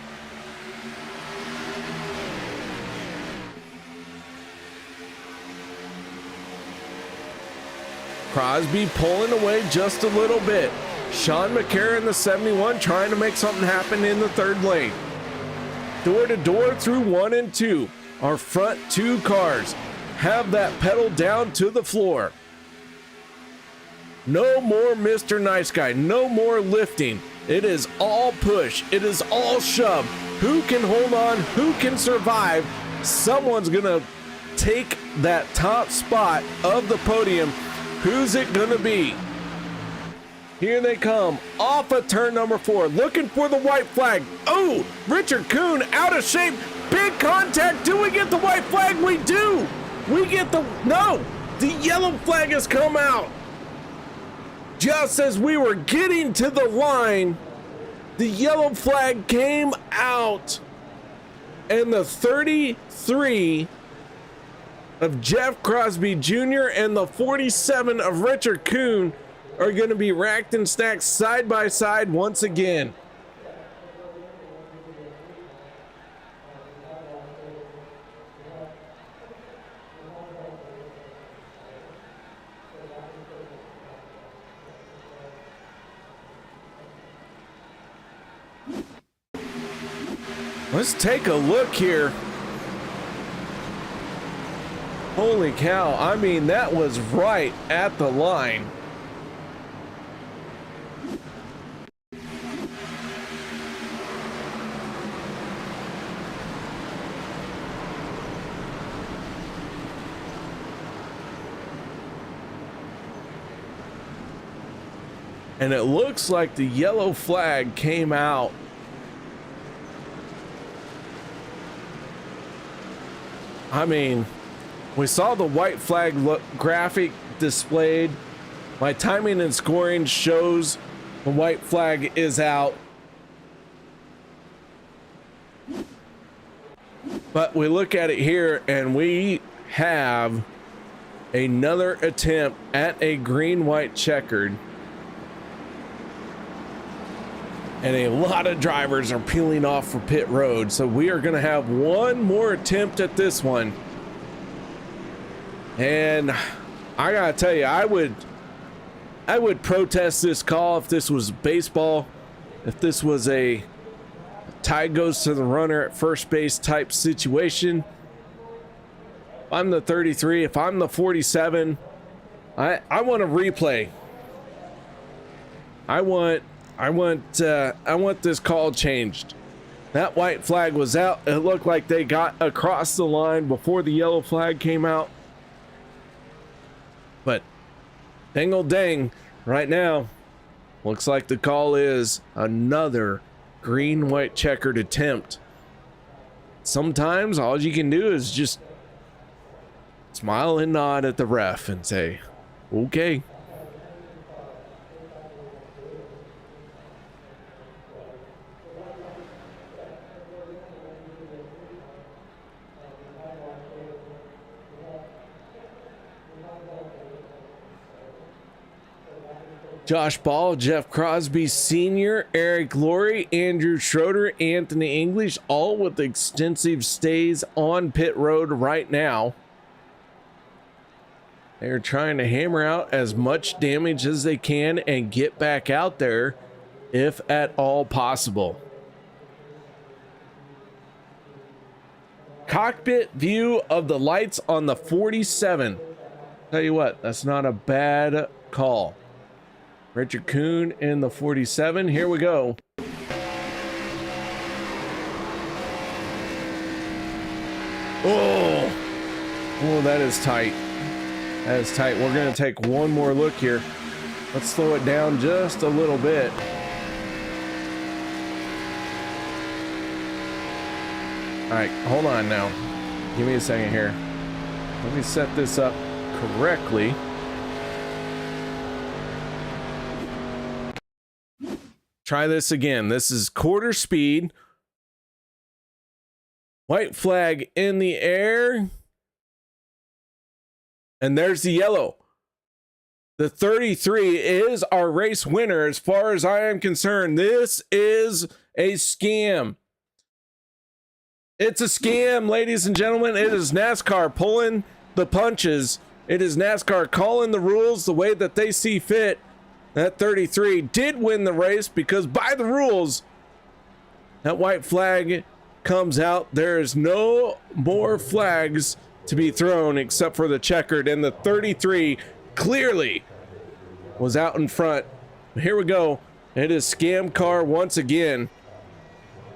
Crosby pulling away just a little bit. Sean McCarron, the 71, trying to make something happen in the 3rd lane. Door to door through 1 and 2. Our front 2 cars have that pedal down to the floor. No more Mr. Nice Guy, no more lifting. It is all push, it is all shove. Who can hold on, who can survive? Someone's gonna take that top spot of the podium. Who's it gonna be? Here they come off of turn number 4, looking for the white flag. Oh, Richard Kuhn out of shape. Big contact. Do we get the white flag? We do. We get no, the yellow flag has come out. Just as we were getting to the line, the yellow flag came out. And the 33 of Jeff Crosby Jr. and the 47 of Richard Kuhn are going to be racked and stacked side by side once again. Let's take a look here. Holy cow, I mean, that was right at the line. And it looks like the yellow flag came out. I mean, we saw the white flag graphic displayed. My timing and scoring shows the white flag is out. But we look at it here and we have another attempt at a green-white checkered. And a lot of drivers are peeling off for pit road. So we are going to have one more attempt at this one. And I gotta tell you, I would protest this call if this was baseball, if this was a tie goes to the runner at first base type situation. If I'm the 33, if I'm the 47, I want a replay. I want this call changed. That white flag was out. It looked like they got across the line before the yellow flag came out. But dang old dang, right now, looks like the call is another green-white checkered attempt. Sometimes all you can do is just smile and nod at the ref and say, okay. Josh Ball, Jeff Crosby Sr., Eric Laurie, Andrew Schroeder, Anthony English, all with extensive stays on pit road right now. They're trying to hammer out as much damage as they can and get back out there if at all possible. Cockpit view of the lights on the 47. Tell you what, that's not a bad call. Richard Kuhn in the 47. Here we go. Oh, that is tight. That is tight. We're going to take one more look here. Let's slow it down just a little bit. All right, hold on now. Give me a second here. Let me set this up correctly. Try this again. This is quarter speed. White flag in the air. And there's the yellow. The 33 is our race winner as far as I am concerned. This is a scam. It's a scam, ladies and gentlemen. It is NASCAR pulling the punches. It is NASCAR calling the rules the way that they see fit. That 33 did win the race because by the rules, that white flag comes out. There is no more flags to be thrown except for the checkered, and the 33 clearly was out in front. Here we go. It is scam car once again.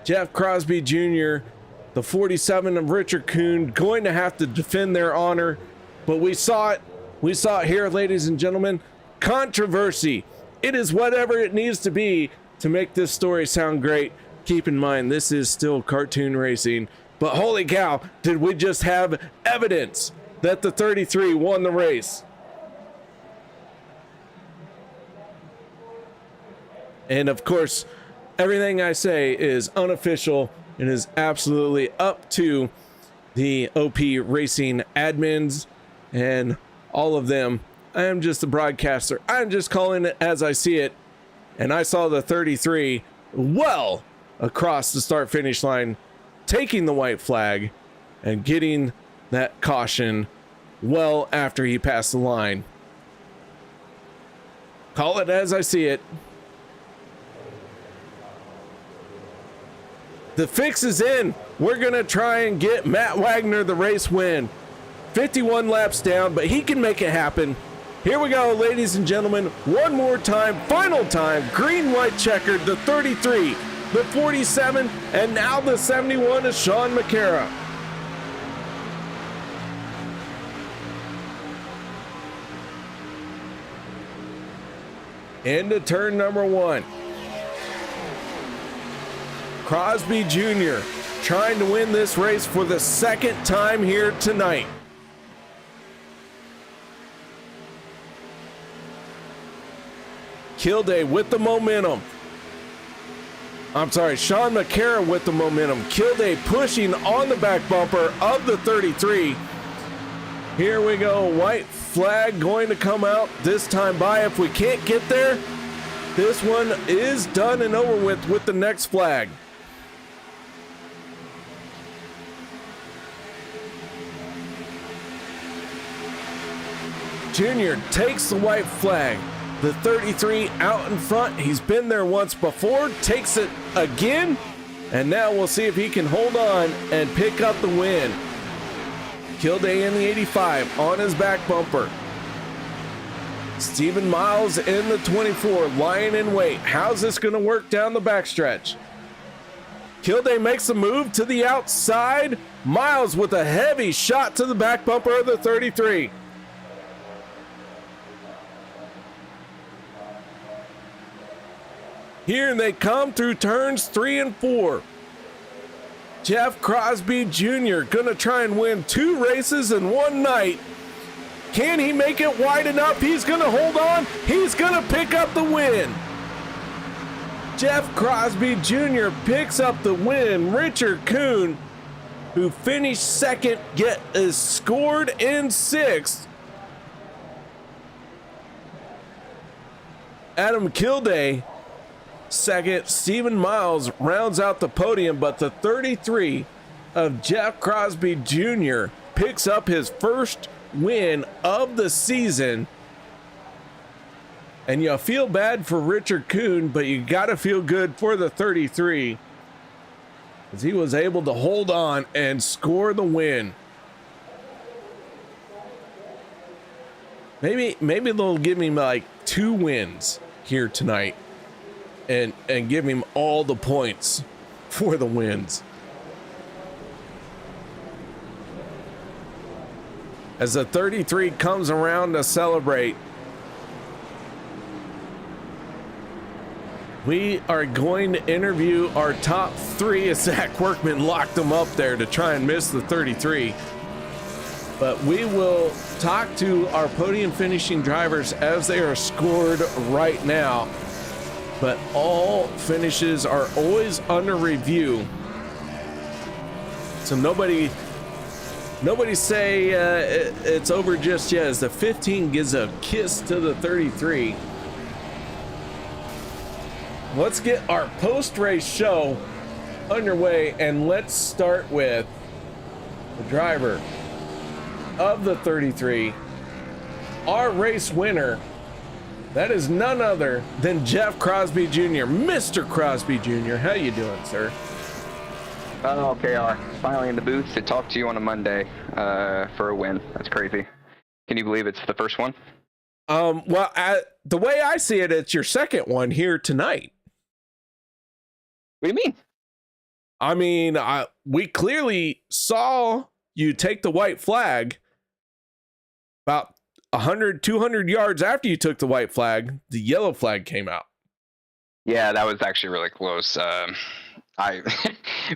Jeff Crosby Jr., the 47 of Richard Kuhn, going to have to defend their honor, but we saw it. We saw it here, ladies and gentlemen. Controversy. It is whatever it needs to be to make this story sound great. Keep in mind, this is still cartoon racing, but holy cow, did we just have evidence that the 33 won the race. And of course, everything I say is unofficial. It is absolutely up to the OP Racing admins and all of them. I am just a broadcaster. I'm just calling it as I see it. And I saw the 33 well across the start finish line, taking the white flag and getting that caution well after he passed the line. Call it as I see it. The fix is in. We're going to try and get Matt Wagner the race win. 51 laps down, but he can make it happen. Here we go, ladies and gentlemen. One more time, final time. Green, white, checkered, the 33, the 47, and now the 71 is Sean McCara. Into turn number one. Crosby Jr. trying to win this race for the second time here tonight. Kilday with the momentum. I'm sorry, Sean McCara with the momentum. Kilday pushing on the back bumper of the 33. Here we go. White flag going to come out this time by. If we can't get there, this one is done and over with the next flag. Jr. takes the white flag. The 33 out in front. He's been there once before, takes it again, and now we'll see if he can hold on and pick up the win. Kilday in the 85 on his back bumper. Stephen Miles in the 24, lying in wait. How's this going to work down the backstretch? Kilday makes a move to the outside. Miles with a heavy shot to the back bumper of the 33. Here they come through turns 3 and 4. Jeff Crosby Jr. gonna try and win 2 races in one night. Can he make it wide enough? He's gonna hold on. He's gonna pick up the win. Jeff Crosby Jr. picks up the win. Richard Kuhn, who finished second, is scored in 6th. Adam Kilday second. Stephen Miles rounds out the podium, but the 33 of Jeff Crosby Jr. picks up his first win of the season. And you feel bad for Richard Kuhn, but you gotta feel good for the 33, as he was able to hold on and score the win. Maybe they'll give him like 2 wins here tonight and give him all the points for the wins. As the 33 comes around to celebrate, we are going to interview our top 3, as Zach Workman locked them up there to try and miss the 33. But we will talk to our podium finishing drivers as they are scored right now. But all finishes are always under review, so nobody say it's over just yet, as the 15 gives a kiss to the 33. Let's get our post-race show underway, and let's start with the driver of the 33, our race winner. That is none other than Jeff Crosby Jr. Mr. Crosby Jr. How you doing, sir? Oh, KR. Finally in the booth to talk to you on a Monday for a win. That's crazy. Can you believe it's the first one? Well, the way I see it, it's your second one here tonight. What do you mean? I mean, we clearly saw you take the white flag about 100, 200 yards after you took the white flag. The yellow flag came out. Yeah, that was actually really close.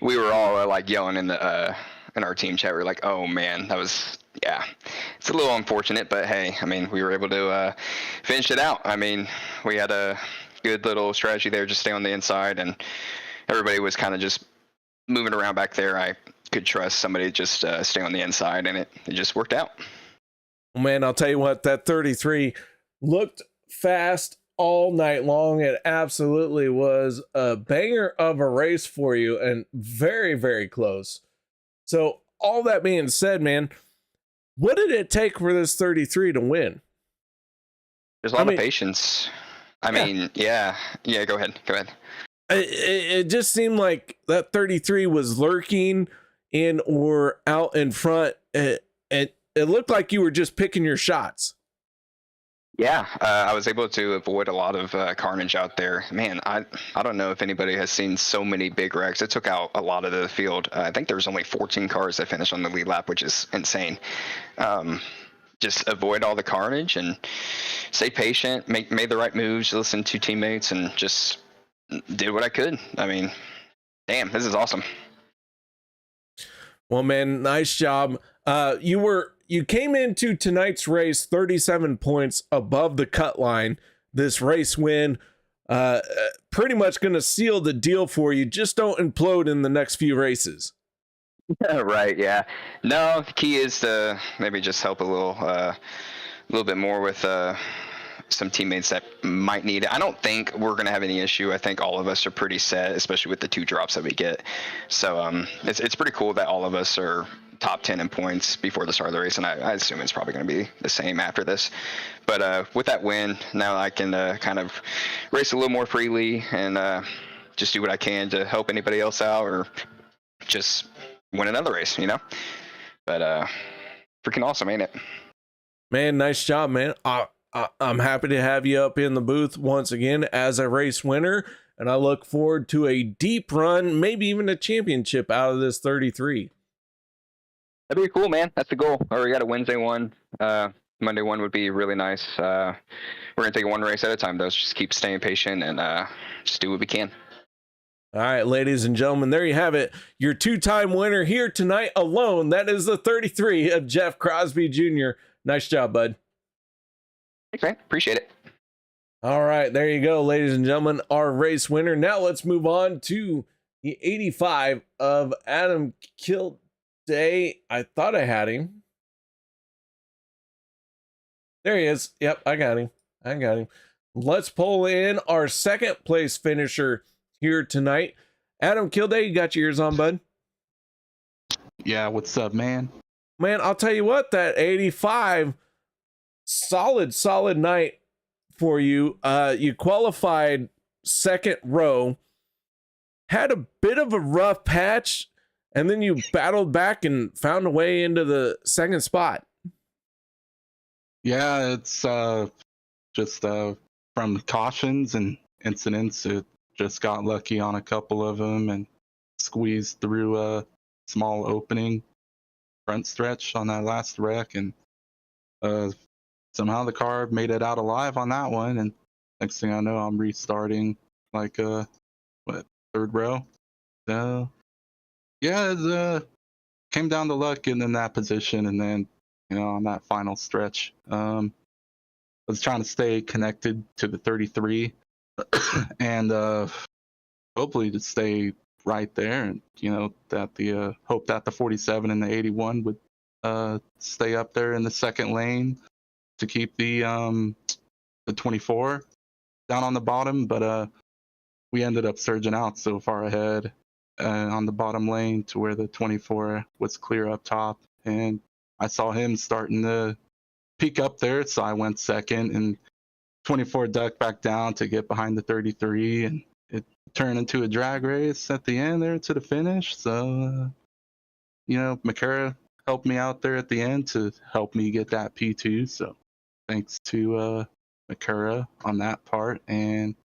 We were all like yelling in our team chat. We were like, oh man, that was, yeah, it's a little unfortunate, but hey, I mean, we were able to finish it out. I mean, we had a good little strategy there, just stay on the inside, and everybody was kind of just moving around back there. I could trust somebody to just stay on the inside, and it just worked out. Man, I'll tell you what, that 33 looked fast all night long. It absolutely was a banger of a race for you, and very, very close. So all that being said, man, what did it take for this 33 to win? There's a lot of patience. I mean, yeah, go ahead. It just seemed like that 33 was lurking in or out in front. It looked like you were just picking your shots. Yeah, I was able to avoid a lot of carnage out there. Man, I don't know if anybody has seen so many big wrecks. It took out a lot of the field. I think there was only 14 cars that finished on the lead lap, which is insane. Just avoid all the carnage and stay patient, made the right moves, listen to teammates, and just did what I could. I mean, damn, this is awesome. Well, man, nice job. You came into tonight's race 37 points above the cut line. This race win, pretty much going to seal the deal for you. Just don't implode in the next few races. Right, yeah. No, the key is to maybe just help a little bit more with some teammates that might need it. I don't think we're going to have any issue. I think all of us are pretty set, especially with the 2 drops that we get. So it's pretty cool that all of us are top 10 in points before the start of the race, and I assume it's probably going to be the same after this. But with that win, now I can kind of race a little more freely and just do what I can to help anybody else out or just win another race, you know? But freaking awesome, ain't it? Man, nice job, man. I'm happy to have you up in the booth once again as a race winner, and I look forward to a deep run, maybe even a championship out of this 33. That'd be cool, man. That's the goal. Already got a Wednesday one. Monday one would be really nice. We're going to take it one race at a time, though. So just keep staying patient and just do what we can. All right, ladies and gentlemen, there you have it. Your two-time winner here tonight alone. That is the 33 of Jeff Crosby Jr. Nice job, bud. Thanks, man. Appreciate it. All right, there you go, ladies and gentlemen, our race winner. Now let's move on to the 85 of Adam Kilday. I thought I had him. There he is. Yep, I got him. Let's pull in our second place finisher here tonight. Adam Kilday, you got your ears on, bud? Yeah, what's up, man? Man, I'll tell you what, that 85, solid night for you. You qualified second row, had a bit of a rough patch, and then you battled back and found a way into the second spot. Yeah, it's just from cautions and incidents. It just got lucky on a couple of them and squeezed through a small opening front stretch on that last wreck, and somehow the car made it out alive on that one. And next thing I know, I'm restarting like third row. So yeah, it came down to luck and in that position, and then on that final stretch, I was trying to stay connected to the 33 and hopefully to stay right there, and that the hope that the 47 and the 81 would stay up there in the second lane to keep the 24 down on the bottom. But we ended up surging out so far ahead on the bottom lane to where the 24 was clear up top, and I saw him starting to peak up there, so I went second, and 24 ducked back down to get behind the 33, and it turned into a drag race at the end there to the finish. So, Makara helped me out there at the end to help me get that P2. So thanks to Makara on that part. And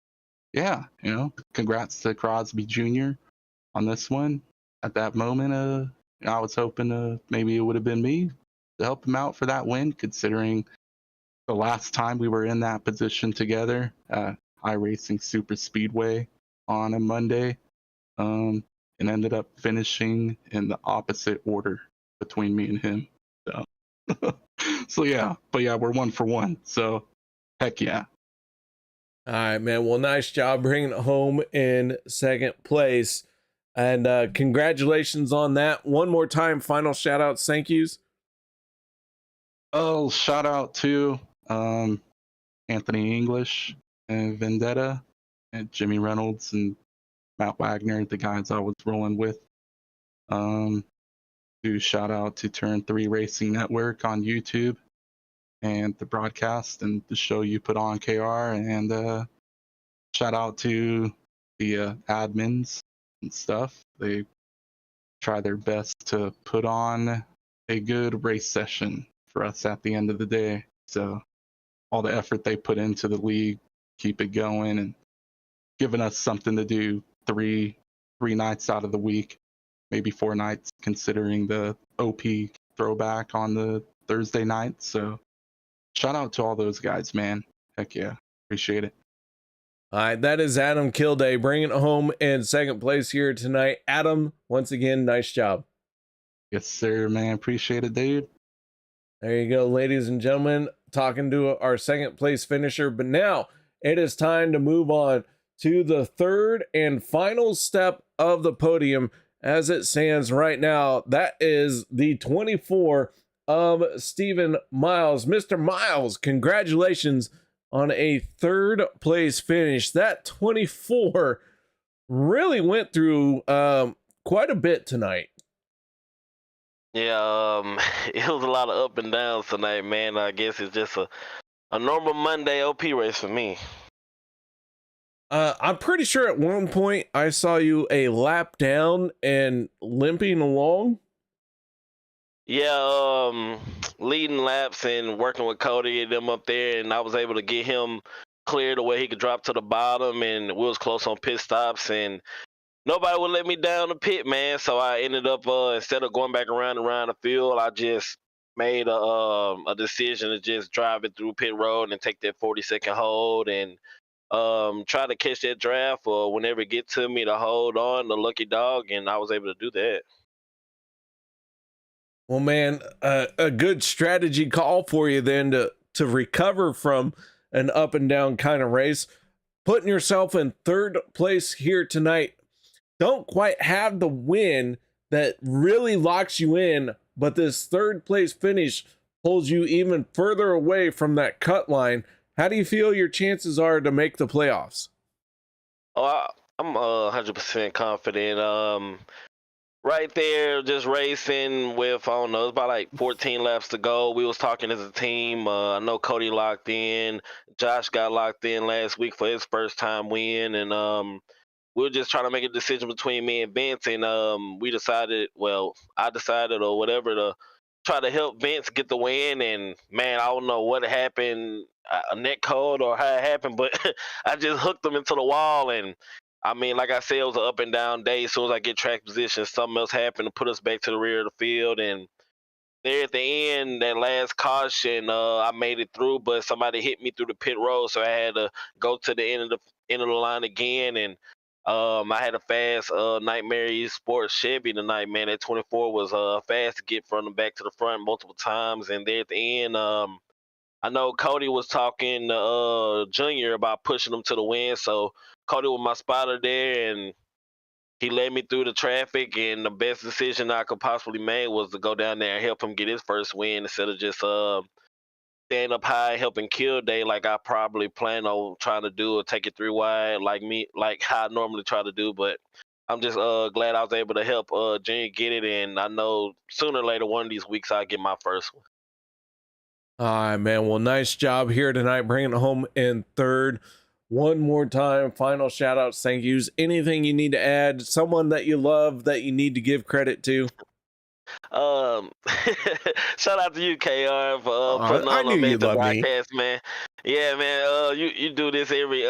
yeah, congrats to Crosby Jr. on this one. At that moment, I was hoping maybe it would have been me to help him out for that win, considering the last time we were in that position together, iRacing Super Speedway on a Monday, and ended up finishing in the opposite order between me and him. So yeah, but yeah, we're 1 for 1. So heck yeah. All right, man. Well, nice job bringing it home in second place. And congratulations on that. One more time, final shout outs, thank yous. Oh, shout out to Anthony English and Vendetta and Jimmy Reynolds and Matt Wagner, the guys I was rolling with. Do shout out to Turn 3 Racing Network on YouTube and the broadcast and the show you put on, KR. And shout out to the admins and stuff. They try their best to put on a good race session for us at the end of the day. So all the effort they put into the league, keep it going, and giving us something to do three nights out of the week, maybe 4 nights, considering the OP throwback on the Thursday night. So shout out to all those guys, man. Heck yeah. Appreciate it. All right, that is Adam Kilday bringing it home in second place here tonight. Adam, once again, nice job. Yes, sir, man. Appreciate it, dude. There you go, ladies and gentlemen, talking to our second place finisher. But now it is time to move on to the third and final step of the podium as it stands right now. That is the 24 of Stephen Miles. Mr. Miles, congratulations on a third place finish. That 24 really went through quite a bit tonight. Yeah, it was a lot of up and downs tonight, man. I guess it's just a normal Monday OP race for me. I'm pretty sure at one point I saw you a lap down and limping along. Yeah, leading laps and working with Cody and them up there, and I was able to get him cleared the way he could drop to the bottom, and we was close on pit stops, and nobody would let me down the pit, man. So I ended up instead of going back around and around the field, I just made a decision to just drive it through pit road and take that 40-second hold and try to catch that draft or whenever it get to me to hold on the lucky dog, and I was able to do that. Well, man, a good strategy call for you then to recover from an up and down kind of race. Putting yourself in third place here tonight. Don't quite have the win that really locks you in, but this third place finish pulls you even further away from that cut line. How do you feel your chances are to make the playoffs? Oh, I'm 100% confident. Right there, just racing with, I don't know, it's about like 14 laps to go. We was talking as a team. I know Cody locked in. Josh got locked in last week for his first time win, and we were just trying to make a decision between me and Vince, and we decided, well, I decided or whatever to try to help Vince get the win. And man, I don't know what happened, a neck hold or how it happened, but I just hooked him into the wall. And I mean, like I said, it was an up and down day. As soon as I get track position, something else happened to put us back to the rear of the field. And there at the end, that last caution, I made it through, but somebody hit me through the pit road, so I had to go to the end of the line again. And I had a fast Nightmare Sports Chevy tonight, man. That 24 was fast to get from the back to the front multiple times. And there at the end, I know Cody was talking to Junior about pushing him to the win, so Cody was my spotter there, and he led me through the traffic. And the best decision I could possibly make was to go down there and help him get his first win instead of just stand up high, helping kill day like I probably plan on trying to do, or take it 3 wide like how I normally try to do. But I'm just glad I was able to help Junior get it, and I know sooner or later one of these weeks I'll get my first one. All right, man. Well, nice job here tonight, bringing it home in third. One more time, final shout outs, thank yous. Anything you need to add? Someone that you love that you need to give credit to? Um, shout out to you, KR, for putting I on knew an you amazing loved me. broadcast, man. Yeah, man. You do this every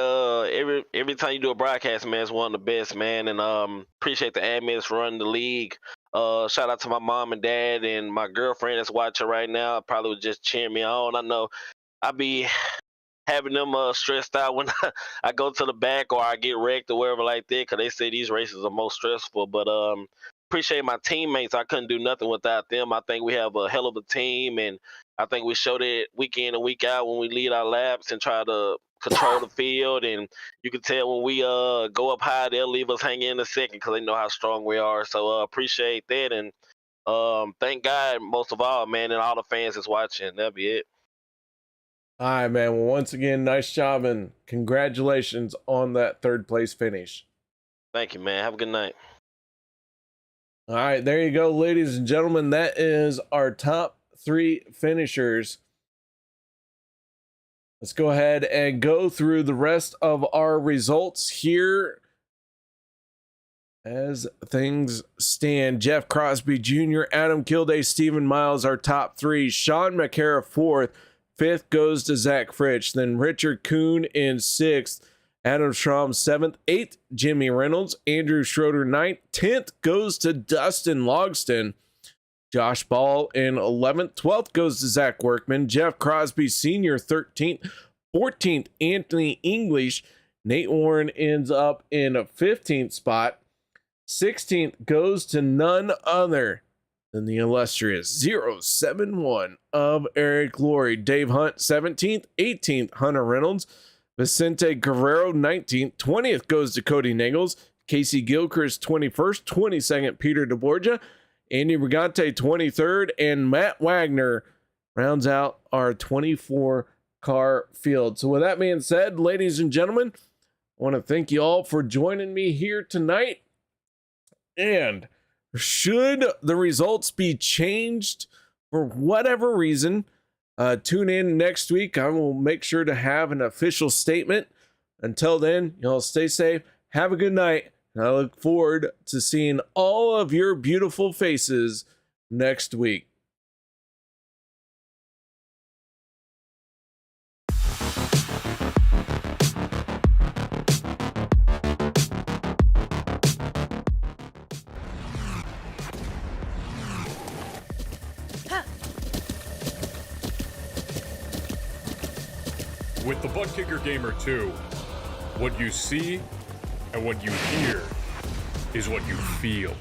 time you do a broadcast, man. It's one of the best, man. And appreciate the admins for running the league. Shout out to my mom and dad and my girlfriend that's watching right now. Probably would just cheer me on. I know I be having them stressed out when I go to the back or I get wrecked or wherever like that, because they say these races are most stressful. But appreciate my teammates. I couldn't do nothing without them. I think we have a hell of a team, and I think we showed it week in and week out when we lead our laps and try to control the field. And you can tell when we go up high, they'll leave us hanging in a second because they know how strong we are. So appreciate that, and thank God most of all, man, and all the fans that's watching. That'll be it. All right, man. Well, once again, nice job and congratulations on that third place finish. Thank you, man. Have a good night. All right, there you go, ladies and gentlemen. That is our top 3 finishers. Let's go ahead and go through the rest of our results here as things stand. Jeff Crosby Jr., Adam Kilday, Stephen Miles, our top 3. Sean McCara 4th. 5th goes to Zach Fritsch. Then Richard Kuhn in 6th. Adam Schramm 7th. 8th, Jimmy Reynolds. Andrew Schroeder 9th. 10th goes to Dustin Logston. Josh Ball in 11th. 12th goes to Zach Workman. Jeff Crosby Sr. 13th. 14th, Anthony English. Nate Warren ends up in a 15th spot. 16th goes to none other than the illustrious 071 of Eric Laurie. Dave Hunt 17th. 18th, Hunter Reynolds. Vicente Guerrero 19th. 20th goes to Cody Nagels. Casey Gilchrist 21st. 22nd, Peter DeBorgia. Andy Brigante 23rd. And Matt Wagner rounds out our 24 car field. So with that being said, ladies and gentlemen, I want to thank you all for joining me here tonight. And Should the results be changed for whatever reason, tune in next week. I will make sure to have an official statement. Until then, y'all stay safe. Have a good night. And I look forward to seeing all of your beautiful faces next week. With the Butt Kicker Gamer 2, what you see and what you hear is what you feel.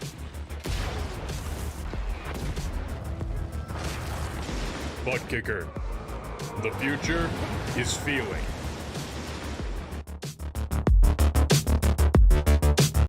Butt Kicker. The future is feeling.